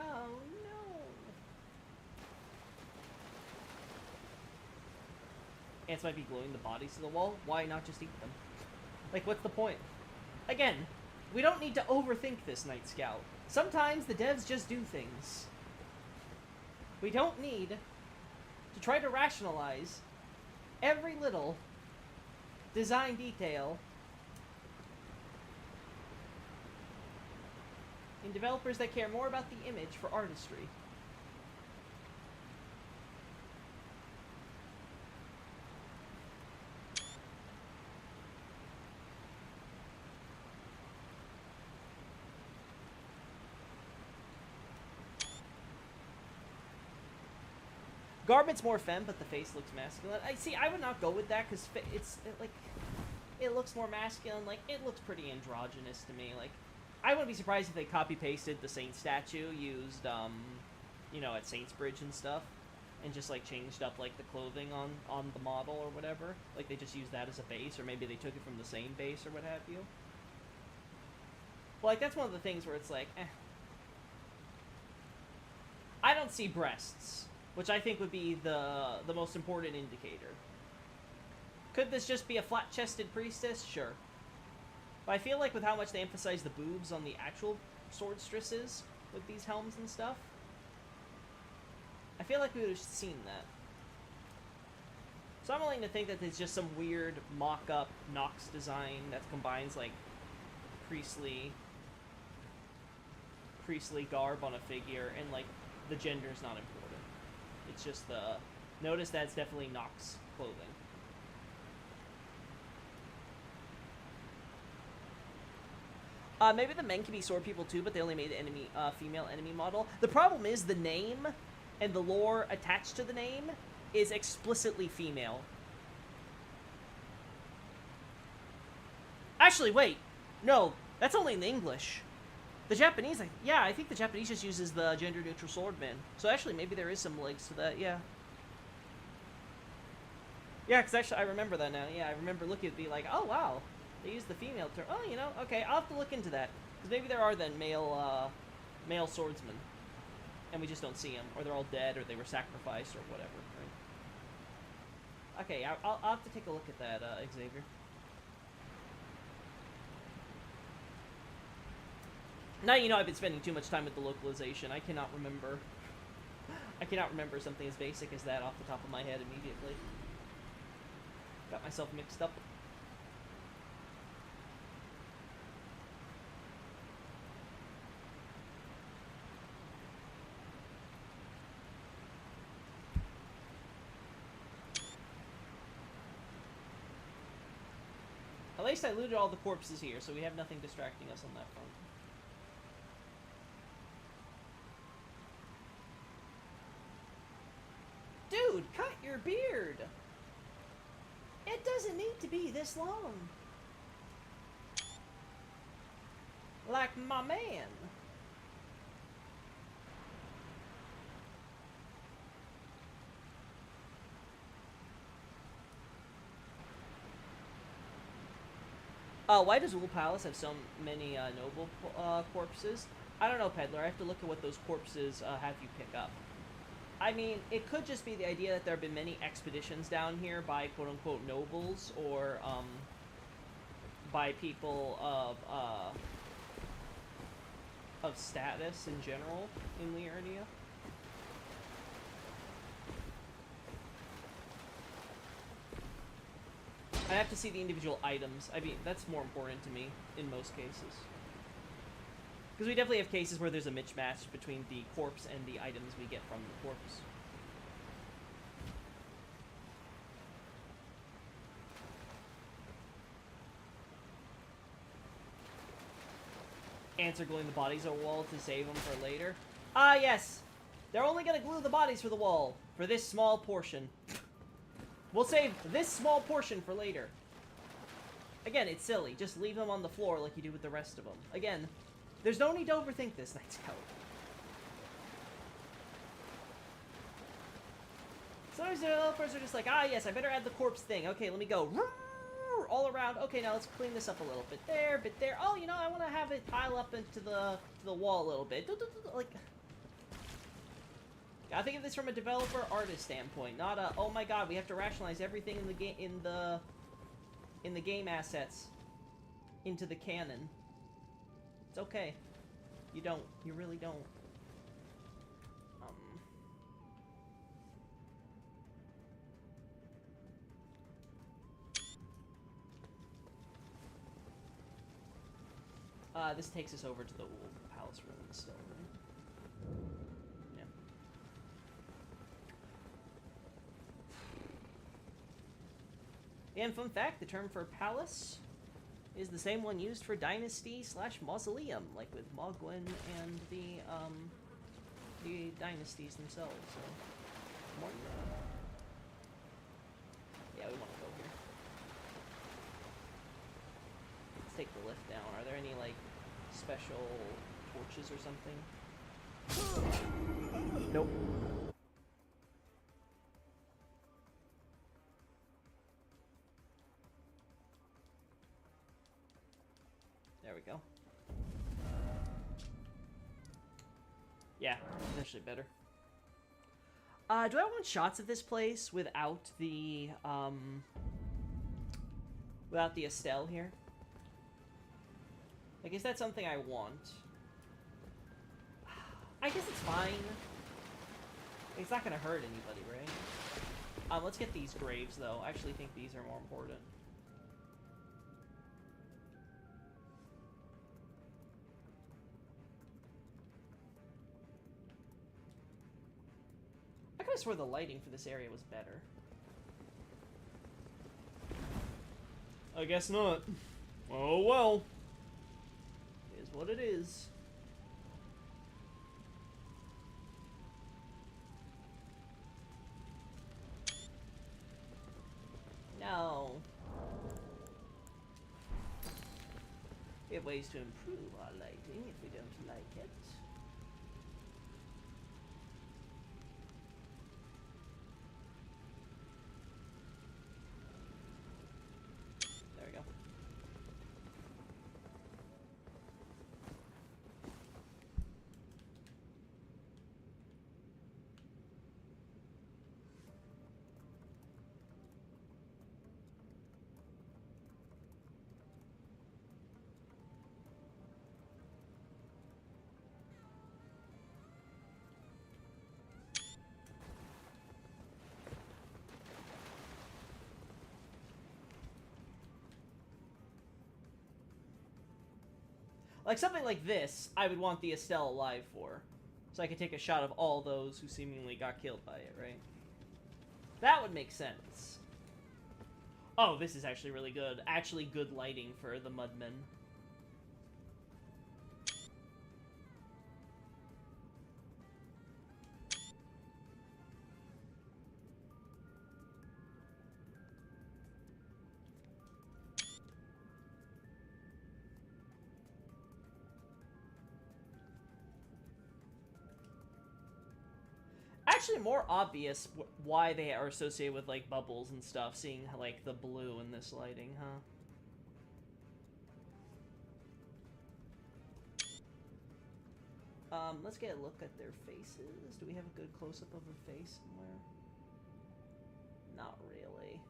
Oh, no. Ants might be gluing the bodies to the wall. Why not just eat them? Like, what's the point? Again, we don't need to overthink this, Night Scout. Sometimes the devs just do things. We don't need to try to rationalize every little design detail in developers that care more about the image for artistry. Garment's more femme, but the face looks masculine. I would not go with that because it looks more masculine. Like, it looks pretty androgynous to me. Like, I wouldn't be surprised if they copy-pasted the Saint statue used, you know, at Saints Bridge and stuff, and just, like, changed up, like, the clothing on the model or whatever. Like, they just used that as a base, or maybe they took it from the same base or what have you. Well, like, that's one of the things where it's like, eh. I don't see breasts, which I think would be the most important indicator. Could this just be a flat-chested priestess? Sure. But I feel like with how much they emphasize the boobs on the actual swordstresses with these helms and stuff, I feel like we would have seen that. So I'm willing to think that there's just some weird mock-up Nox design that combines, like, priestly garb on a figure, and, like, the gender's not important. It's just the... Notice that's definitely Nox clothing. Maybe the men can be sword people too, but they only made the enemy, female enemy model. The problem is the name and the lore attached to the name is explicitly female. Actually, wait. No, that's only in the English. The Japanese, yeah, I think the Japanese just uses the gender-neutral swordman. So actually, maybe there is some legs to that, yeah. Yeah, because actually, I remember that now. Yeah, I remember looking at it and be like, oh, wow. They use the female term. Oh, you know, okay, I'll have to look into that. Because maybe there are then male swordsmen. And we just don't see them. Or they're all dead, or they were sacrificed, or whatever, right? Okay, I'll have to take a look at that, Xavier. Now you know I've been spending too much time with the localization. I cannot remember something as basic as that off the top of my head immediately. Got myself mixed up. At least I looted all the corpses here, so we have nothing distracting us on that front. Dude, cut your beard! It doesn't need to be this long. Like my man. Why does Wool Palace have so many noble corpses? I don't know, Peddler. I have to look at what those corpses have you pick up. I mean, it could just be the idea that there have been many expeditions down here by quote-unquote nobles, or, by people of status in general in Liurnia. I have to see the individual items. I mean, that's more important to me in most cases. Because we definitely have cases where there's a mismatch between the corpse and the items we get from the corpse. Ants are gluing the bodies on a wall to save them for later. Ah, yes! They're only gonna glue the bodies for the wall, for this small portion. We'll save this small portion for later. Again, it's silly. Just leave them on the floor like you do with the rest of them. Again, there's no need to overthink this, Night Scout. Sometimes the developers are just like, ah, yes, I better add the corpse thing. Okay, let me go all around. Okay, now let's clean this up a little bit there, bit there. Oh, you know, I want to have it pile up into the wall a little bit. Like, I think of this from a developer artist standpoint, not a, oh my god, we have to rationalize everything in the game in the game assets into the canon. It's okay. You don't. You really don't. This takes us over to the old palace ruins still, right? Yeah. And fun fact, the term for palace is the same one used for dynasty/mausoleum, like with Mogwin and the dynasties themselves, so more than that. Yeah, we want to go here. Let's take the lift down. Are there any, like, special torches or something? Nope. There we go. Yeah, it's actually better. Do I want shots of this place without the Estelle here? Like, is that something I want? I guess it's fine. It's not gonna hurt anybody, right? Let's get these graves, though. I actually think these are more important. I could have swore the lighting for this area was better. I guess not. Oh well. It is what it is. No. We have ways to improve our lighting if we don't like it. There we go. Like, something like this, I would want the Estelle alive for. So I could take a shot of all those who seemingly got killed by it, right? That would make sense. Oh, this is actually really good. Actually good lighting for the Mudmen. Actually more obvious why they are associated with, like, bubbles and stuff, seeing, like, the blue in this lighting, huh? Let's get a look at their faces. Do we have a good close-up of a face somewhere? Not really.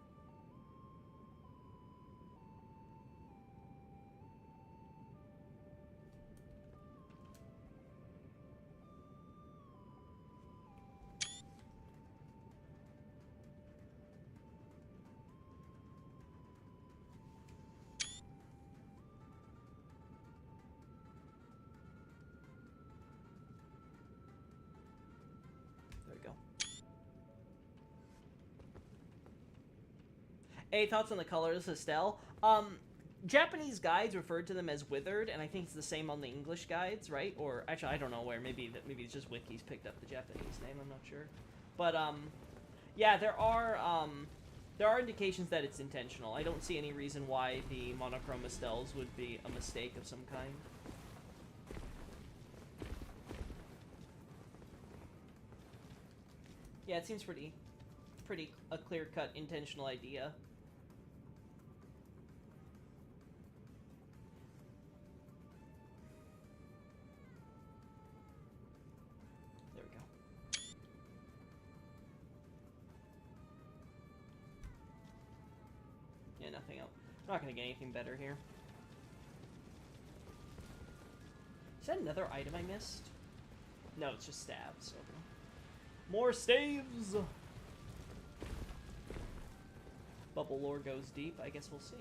Hey, thoughts on the colors, Estelle? Japanese guides referred to them as withered, and I think it's the same on the English guides, right? Or actually, I don't know where. Maybe it's just Wiki's picked up the Japanese name. I'm not sure. But yeah, there are indications that it's intentional. I don't see any reason why the monochrome Estelles would be a mistake of some kind. Yeah, it seems pretty a clear-cut intentional idea. There we go. Yeah, nothing else. I'm not gonna get anything better here. Is that another item I missed? No, it's just stabs. Okay. More staves! Bubble lore goes deep. I guess we'll see.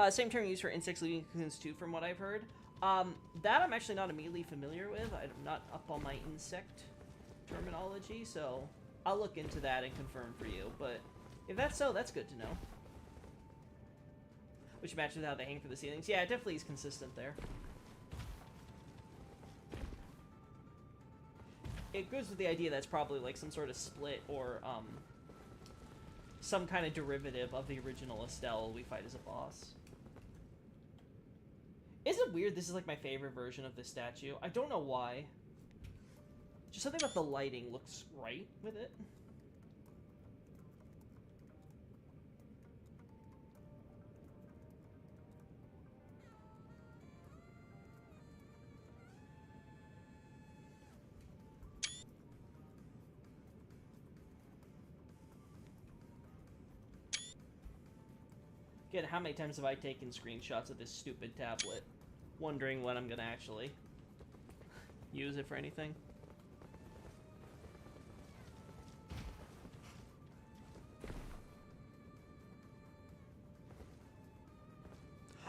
Same term used for insects leaving cocoons too, from what I've heard. That I'm actually not immediately familiar with. I'm not up on my insect terminology, so I'll look into that and confirm for you. But if that's so, that's good to know. Which matches with how they hang from the ceilings. Yeah, it definitely is consistent there. It goes with the idea that's probably like some sort of split or some kind of derivative of the original Estelle we fight as a boss. Is it weird this is like my favorite version of this statue? I don't know why. Just something about the lighting looks right with it. Again, how many times have I taken screenshots of this stupid tablet, wondering when I'm gonna actually use it for anything?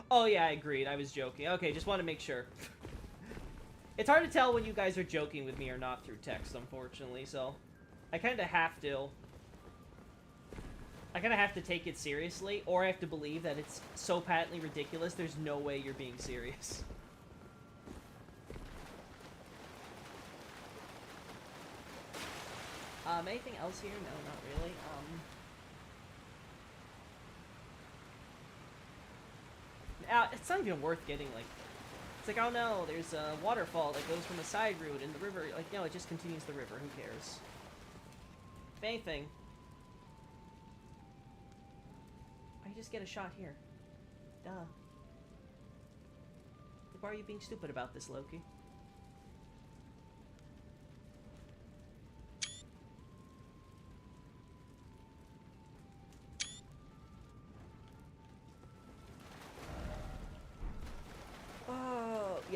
Oh yeah, I agreed. I was joking. Okay, just want to make sure. It's hard to tell when you guys are joking with me or not through text, unfortunately, so I kind of have to. I kind of have to take it seriously, or I have to believe that it's so patently ridiculous, there's no way you're being serious. Anything else here? No, not really. It's not even worth getting, like... It's like, oh no, there's a waterfall that goes from a side route in the river. Like, no, it just continues the river. Who cares? If anything... I just get a shot here. Duh. Why are you being stupid about this, Loki?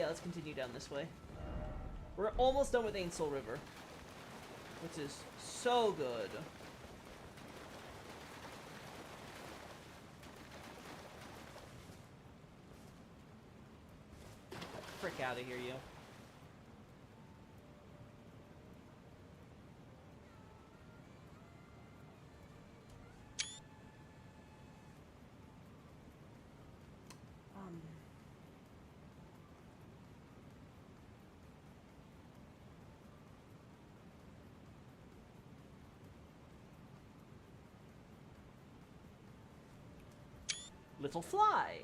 yeah, let's continue down this way. We're almost done with Ainsel River, which is so good. Frick out of here, you. Little fly.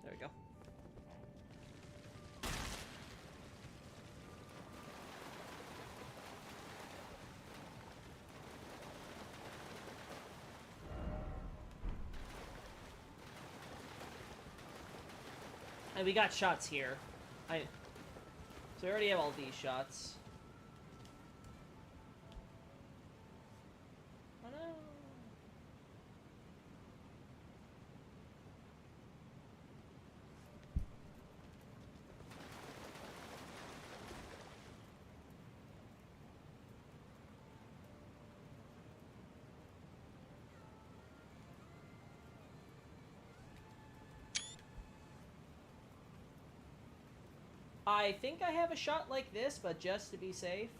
There we go. And we got shots here. So we already have all these shots. Oh no. I think I have a shot like this, but just to be safe.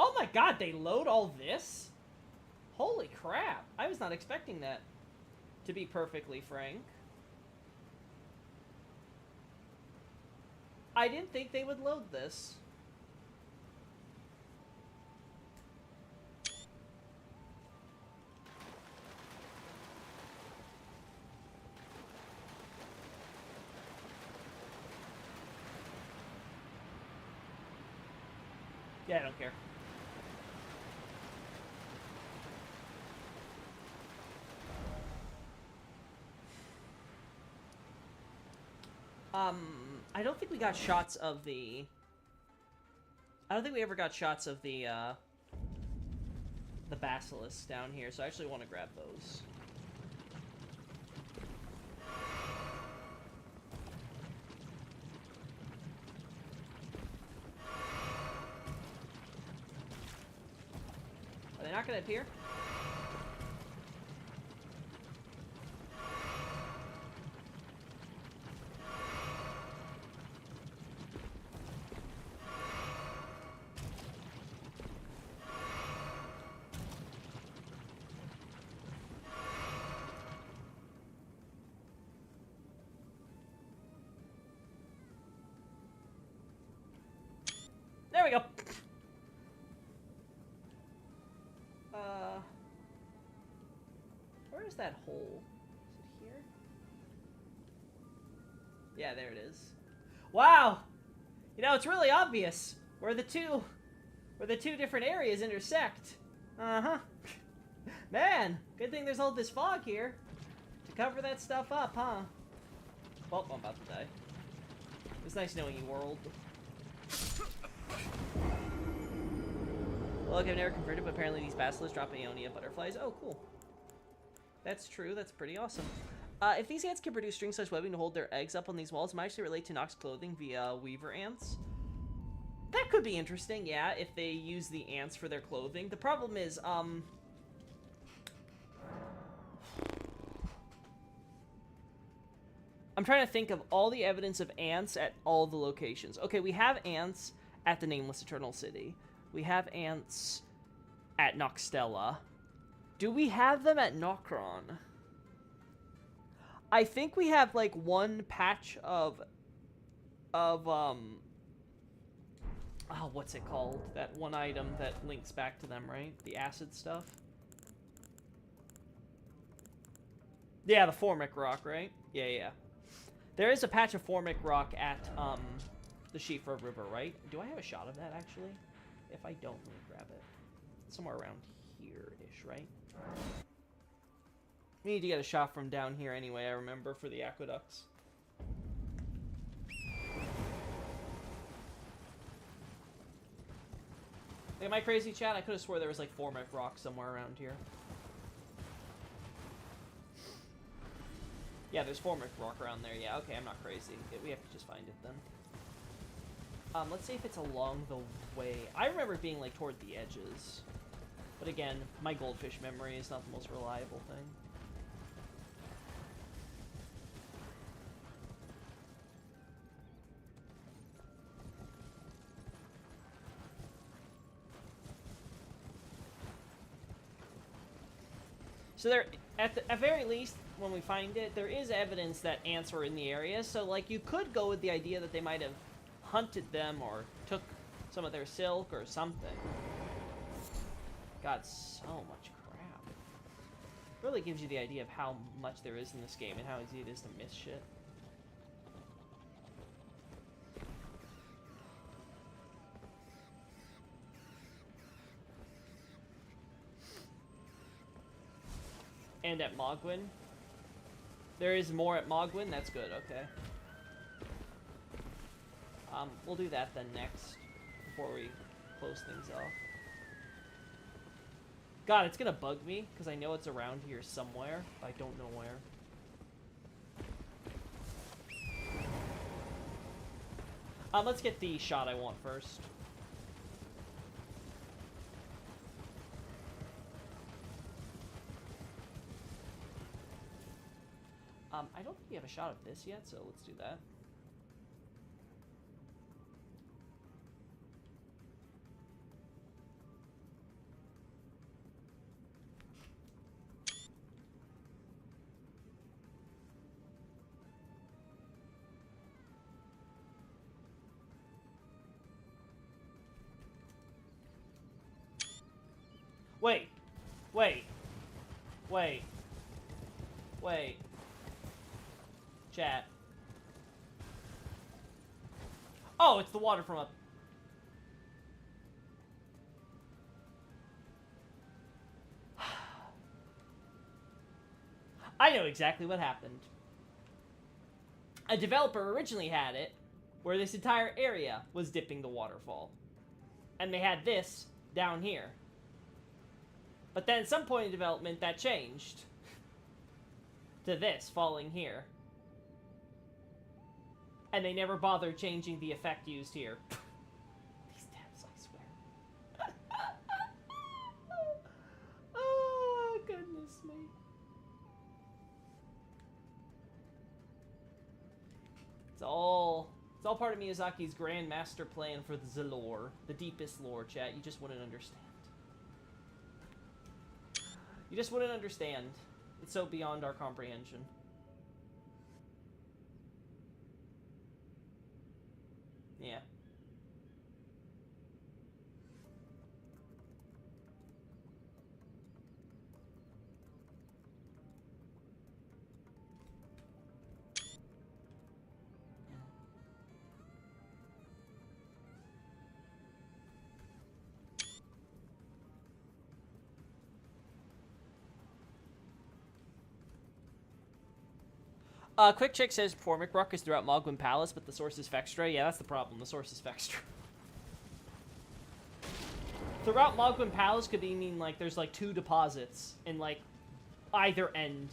Oh my god, they load all this? Holy crap. I was not expecting that, to be perfectly frank. I didn't think they would load this. Yeah, I don't care. I don't think we got shots of the... I don't think we ever got shots of the basilisks down here, so I actually want to grab those. Are they not going to appear? There we go. Where is that hole? Is it here? Yeah, there it is. Wow! You know, it's really obvious where the two different areas intersect. Uh-huh. Man, good thing there's all this fog here to cover that stuff up, huh? Well, I'm about to die. It's nice knowing you, world. Look, I've never converted, but apparently these basilisks drop Aeonia butterflies. Oh, cool. That's true. That's pretty awesome. If these ants can produce string-such webbing to hold their eggs up on these walls, might actually relate to Nox clothing via weaver ants. That could be interesting, yeah, if they use the ants for their clothing. The problem is, I'm trying to think of all the evidence of ants at all the locations. Okay, we have ants at the Nameless Eternal City. We have ants at Noxtella. Do we have them at Nokron? I think we have, like, one patch of, oh, what's it called? That one item that links back to them, right? The acid stuff? Yeah, the Formic Rock, right? Yeah, yeah. There is a patch of Formic Rock at, the Shifra River, right? Do I have a shot of that, actually? If I don't, let me grab it. Somewhere around here-ish, right? We need to get a shot from down here anyway, I remember, for the aqueducts. Like, am I crazy, chat? I could have swore there was, like, Formic Rock somewhere around here. Yeah, there's Formic Rock around there. Yeah, okay, I'm not crazy. We have to just find it, then. Let's see if it's along the way. I remember it being, like, toward the edges. But again, my goldfish memory is not the most reliable thing. So there, at very least, when we find it, there is evidence that ants were in the area. So, like, you could go with the idea that they might have hunted them or took some of their silk or something. God, so much crap. Really gives you the idea of how much there is in this game and how easy it is to miss shit. And at Mogwin. There is more at Mogwin? That's good, okay. We'll do that then next, before we close things off. God, it's gonna bug me, because I know it's around here somewhere, but I don't know where. Let's get the shot I want first. I don't think we have a shot of this yet, so let's do that. Wait. Wait. Wait. Wait. Chat. Oh, it's the water from up. I know exactly what happened. A developer originally had it where this entire area was dipping the waterfall. And they had this down here. But then at some point in development that changed to this falling here. And they never bothered changing the effect used here. These devs, I swear. Oh, goodness me. It's all part of Miyazaki's grand master plan for the lore. The deepest lore, chat. You just wouldn't understand. You just wouldn't understand. It's so beyond our comprehension. Yeah. Quick Chick says Formic Rock is throughout Mogwin Palace, but the source is Fextra. Yeah, that's the problem. The source is Fextra. Throughout Mogwin Palace could mean like there's like 2 deposits in like either end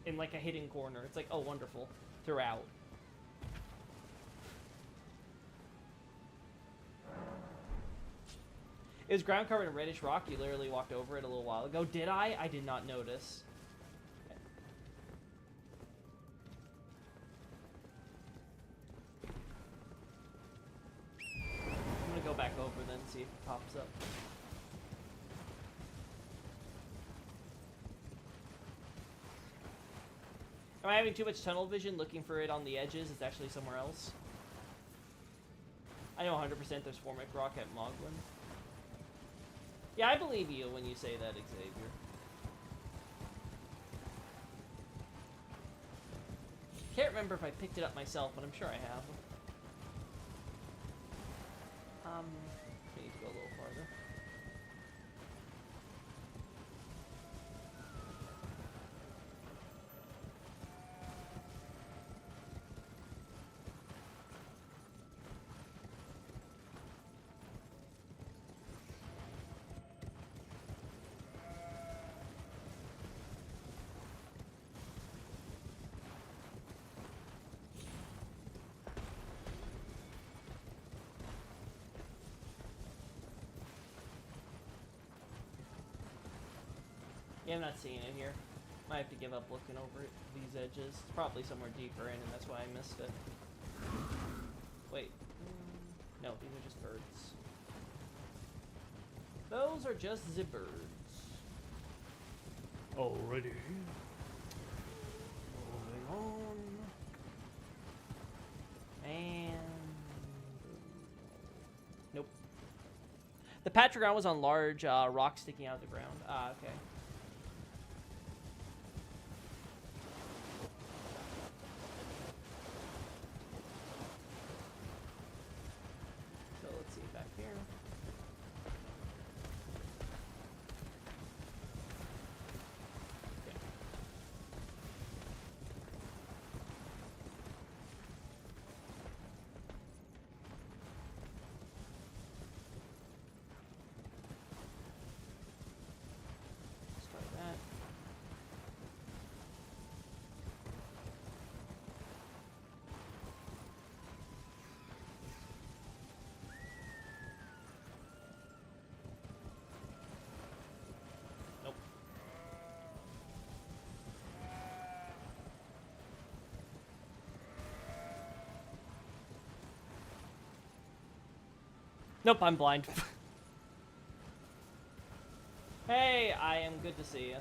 in like a hidden corner. It's like, oh, wonderful. Throughout. It was ground covered in reddish rock. You literally walked over it a little while ago. Did I? I did not notice. I'm gonna go back over then and see if it pops up. Am I having too much tunnel vision looking for it on the edges? It's actually somewhere else. I know 100% there's Formic Rock at Mogwin. Yeah, I believe you when you say that, Xavier. Can't remember if I picked it up myself, but I'm sure I have. I need to go a little farther. Yeah, I'm not seeing it here. Might have to give up looking over at these edges. It's probably somewhere deeper in, and that's why I missed it. Wait. No, these are just birds. Those are just the birds. Alrighty. Moving on. And... nope. The patch of ground was on large rocks sticking out of the ground. Ah, okay. Nope, I'm blind. Hey, I am good to see you.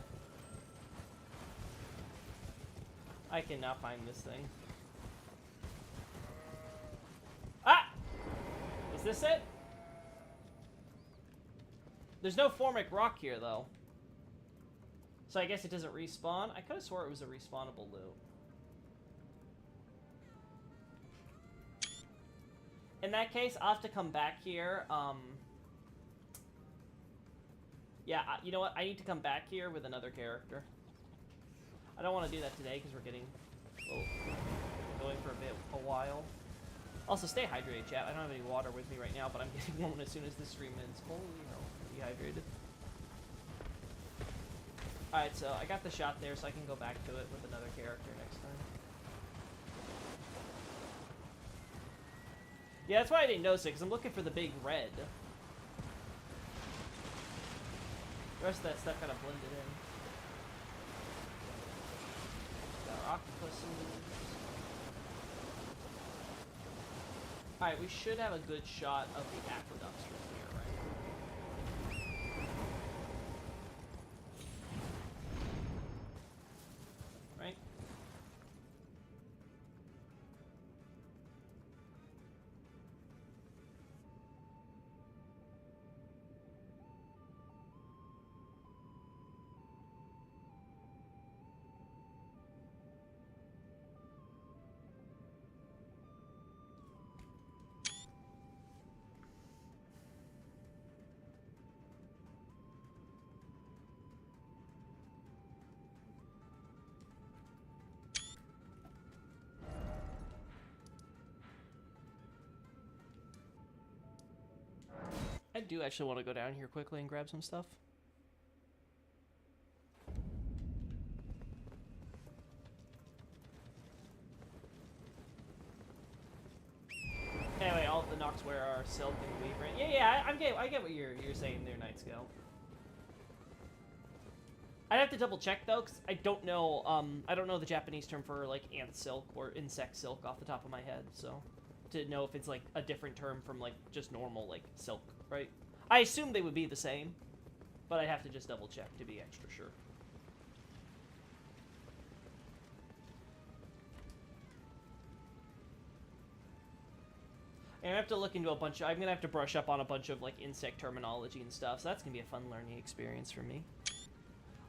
I cannot find this thing. Ah! Is this it? There's no Formic Rock here, though. So I guess it doesn't respawn. I could have swore it was a respawnable loot. In that case, I'll have to come back here. Yeah, you know what? I need to come back here with another character. I don't want to do that today because we're getting going for a while. Also, stay hydrated, chat. I don't have any water with me right now, but I'm getting one as soon as this stream ends. Holy hell, dehydrated. Alright, so I got the shot there, so I can go back to it with another character next time. Yeah, that's why I didn't notice it, because I'm looking for the big red. The rest of that stuff kind of blended in. Got octopuses. Alright, we should have a good shot of the aqueducts from here, right? Right? I do actually want to go down here quickly and grab some stuff. Anyway, all of the Nox wear are silk and weaver. Yeah, I get what you're saying there, Night Scale. I'd have to double check though, because I don't know the Japanese term for like ant silk or insect silk off the top of my head, so to know if it's like a different term from like just normal like silk, right? I assume they would be the same, but I'd have to just double check to be extra sure. And I have to look into I'm gonna have to brush up on a bunch of like insect terminology and stuff, so that's gonna be a fun learning experience for me.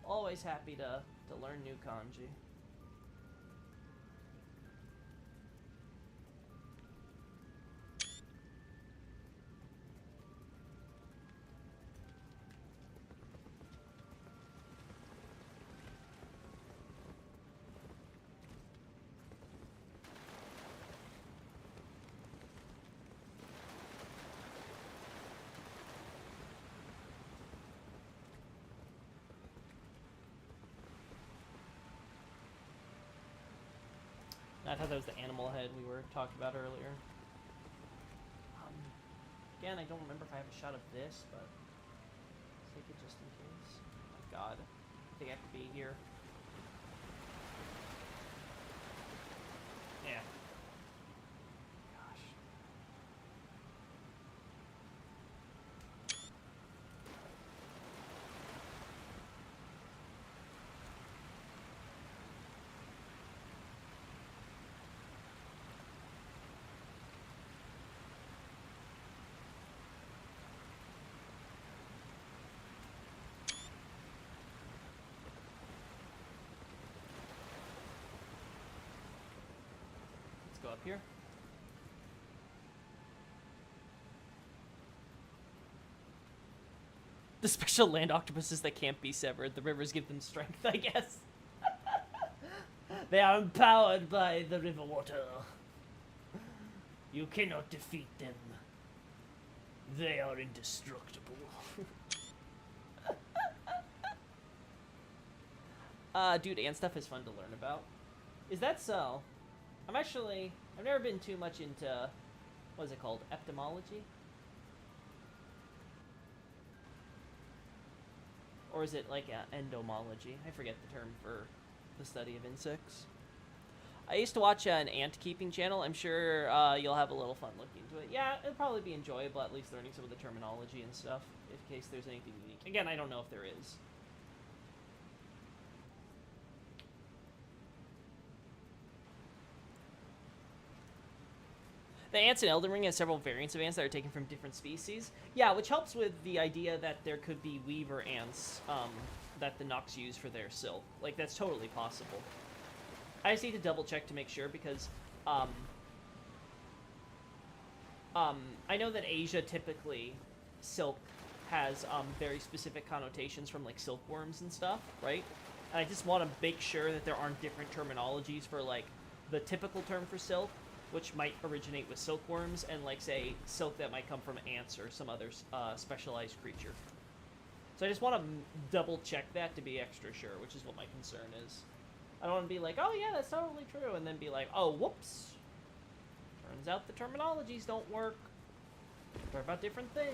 Always happy to learn new kanji. I thought that was the animal head we were talking about earlier. Again, I don't remember if I have a shot of this, but I'll take it just in case. Oh my god. I think I have to be here. Yeah. Gosh. Let's go up here. The special land octopuses that can't be severed. The rivers give them strength, I guess. They are empowered by the river water. You cannot defeat them. They are indestructible. Dude, ant stuff is fun to learn about. Is that so? I've never been too much into, what is it called, epidemiology? Or is it like entomology? I forget the term for the study of insects. I used to watch an ant keeping channel. I'm sure you'll have a little fun looking into it. Yeah, it'll probably be enjoyable, at least learning some of the terminology and stuff, in case there's anything unique. Again, I don't know if there is. The ants in Elden Ring have several variants of ants that are taken from different species. Yeah, which helps with the idea that there could be weaver ants that the Nox use for their silk. Like, that's totally possible. I just need to double check to make sure because I know that Asia typically silk has very specific connotations from like silkworms and stuff, right? And I just want to make sure that there aren't different terminologies for like the typical term for silk, which might originate with silkworms, and like say silk that might come from ants or some other specialized creature. So I just want to double check that to be extra sure, which is what my concern is. I don't want to be like, oh yeah, that's totally true, and then be like, oh, whoops. Turns out the terminologies don't work. They're about different things.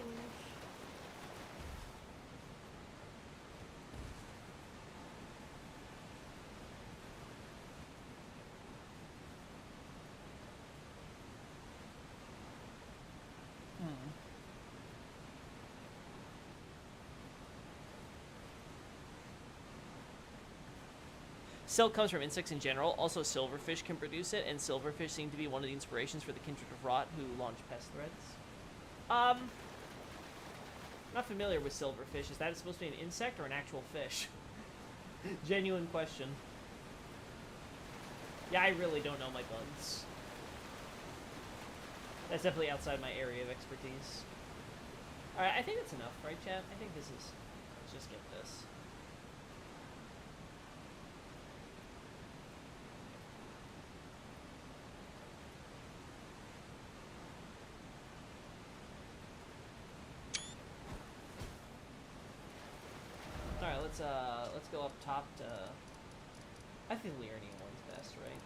Silk comes from insects in general. Also, silverfish can produce it, and silverfish seem to be one of the inspirations for the Kindred of Rot, who launched pest threads. Not familiar with silverfish. Is that supposed to be an insect or an actual fish? Genuine question. Yeah, I really don't know my bugs. That's definitely outside my area of expertise. Alright, I think that's enough, right, chat? I think this is... Let's just get this. let's go up top to. I think the Liurnian one's best, right?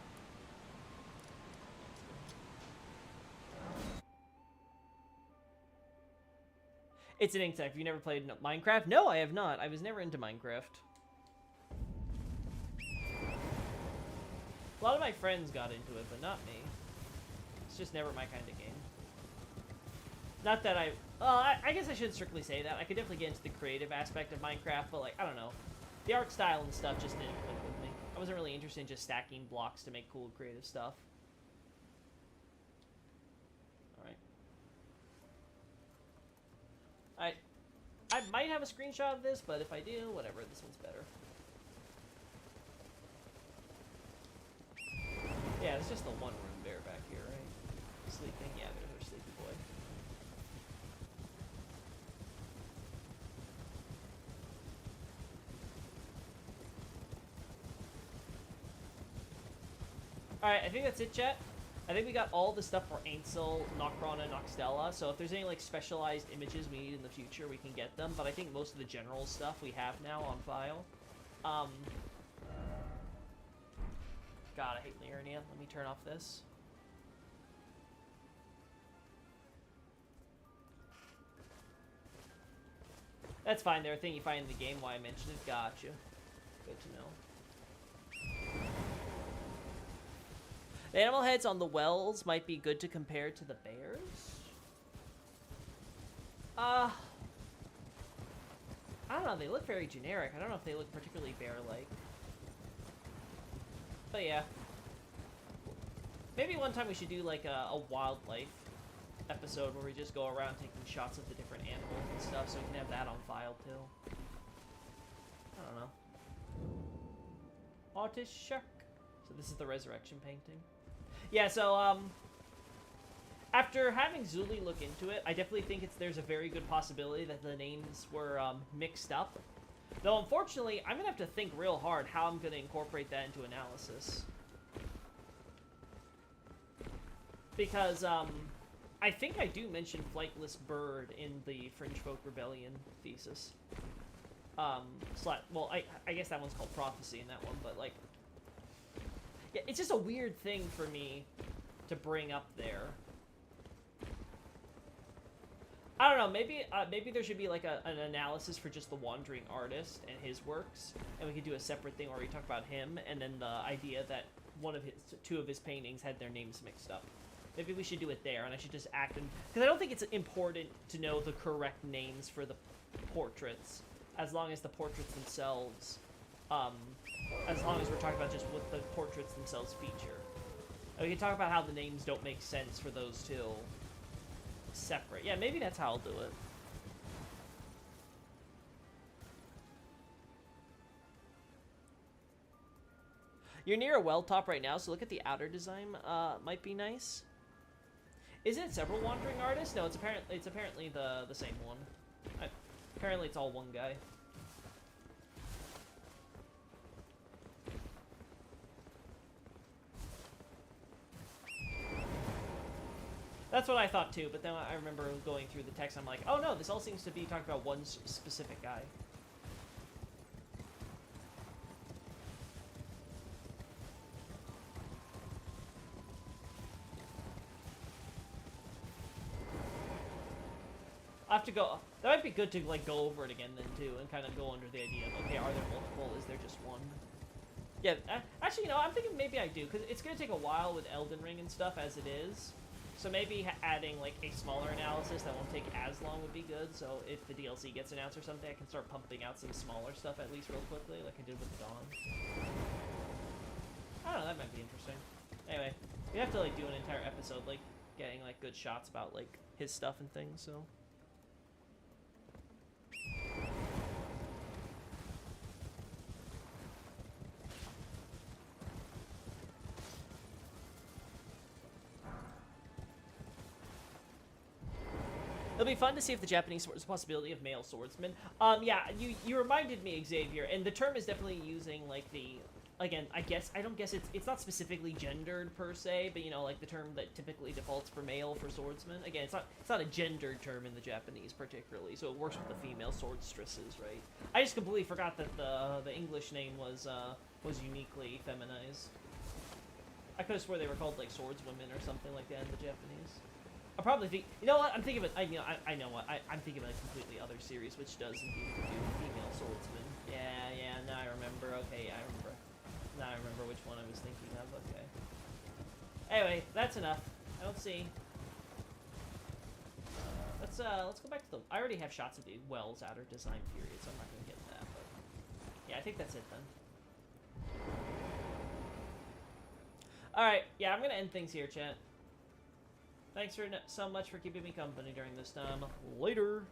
It's an Inksec. Have you never played Minecraft? No, I have not. I was never into Minecraft. A lot of my friends got into it, but not me. It's just never my kind of game. Not that I guess I shouldn't strictly say that. I could definitely get into the creative aspect of Minecraft, but like, I don't know. The art style and stuff just didn't click with me. I wasn't really interested in just stacking blocks to make cool creative stuff. Alright. I might have a screenshot of this, but if I do, whatever, this one's better. Yeah, it's just the one room bear back here, right? Sleeping? Yeah, there's our sleepy boy. Alright, I think that's it, chat. I think we got all the stuff for Ainsel, Nocron, and Noxtella, so if there's any like specialized images we need in the future, we can get them, but I think most of the general stuff we have now on file. God, I hate Liurnia. Let me turn off this. That's fine, there are things you find in the game, why I mentioned it. Gotcha. Good to know. The animal heads on the wells might be good to compare to the bears. I don't know, they look very generic. I don't know if they look particularly bear-like. But yeah. Maybe one time we should do like a wildlife episode where we just go around taking shots of the different animals and stuff so we can have that on file too. I don't know. Artist shark. So this is the resurrection painting. Yeah, so, after having Zuli look into it, I definitely think there's a very good possibility that the names were, mixed up. Though, unfortunately, I'm gonna have to think real hard how I'm gonna incorporate that into analysis. Because, I think I do mention Flightless Bird in the Fringe Folk Rebellion thesis. Well, I guess that one's called Prophecy in that one, but, like... Yeah, it's just a weird thing for me to bring up there. I don't know, maybe there should be like an analysis for just the Wandering Artist and his works, and we could do a separate thing where we talk about him, and then the idea that two of his paintings had their names mixed up. Maybe we should do it there, and I should just act in... Because I don't think it's important to know the correct names for the portraits, as long as the portraits themselves... as long as we're talking about just what the portraits themselves feature. And we can talk about how the names don't make sense for those two separate. Yeah, maybe that's how I'll do it. You're near a well top right now, so look at the outer design. Might be nice. Isn't it several Wandering Artists? No, it's apparently the same one. Apparently it's all one guy. That's what I thought too, but then I remember going through the text, I'm like, oh no, this all seems to be talking about one specific guy. I have to go, that might be good to like go over it again then too, and kind of go under the idea of, okay, are there multiple, is there just one? Yeah, actually, you know, I'm thinking maybe I do, because it's going to take a while with Elden Ring and stuff as it is. So maybe adding, like, a smaller analysis that won't take as long would be good, so if the DLC gets announced or something, I can start pumping out some smaller stuff at least real quickly, like I did with Dawn. I don't know, that might be interesting. Anyway, we have to, like, do an entire episode, like, getting, like, good shots about, like, his stuff and things, so... It'll be fun to see if the Japanese sword is a possibility of male swordsmen. Yeah, you reminded me, Xavier, and the term is definitely using, like, the again, I don't guess it's not specifically gendered per se, but you know, like the term that typically defaults for male for swordsman. Again, it's not a gendered term in the Japanese particularly, so it works with the female swordstresses, right? I just completely forgot that the English name was uniquely feminized. I could have swore they were called like swordswomen or something like that in the Japanese. I'll probably think. You know what? I'm thinking of it. I know what. I'm thinking of a completely other series, which does indeed do female swordsmen. Yeah. Now I remember. Okay, I remember. Now I remember which one I was thinking of. Okay. Anyway, that's enough. I don't see. Let's go back to the. I already have shots of the Wells outer design period, so I'm not gonna get that. But yeah, I think that's it then. All right. Yeah, I'm gonna end things here, chat. Thanks so much for keeping me company during this time. Later.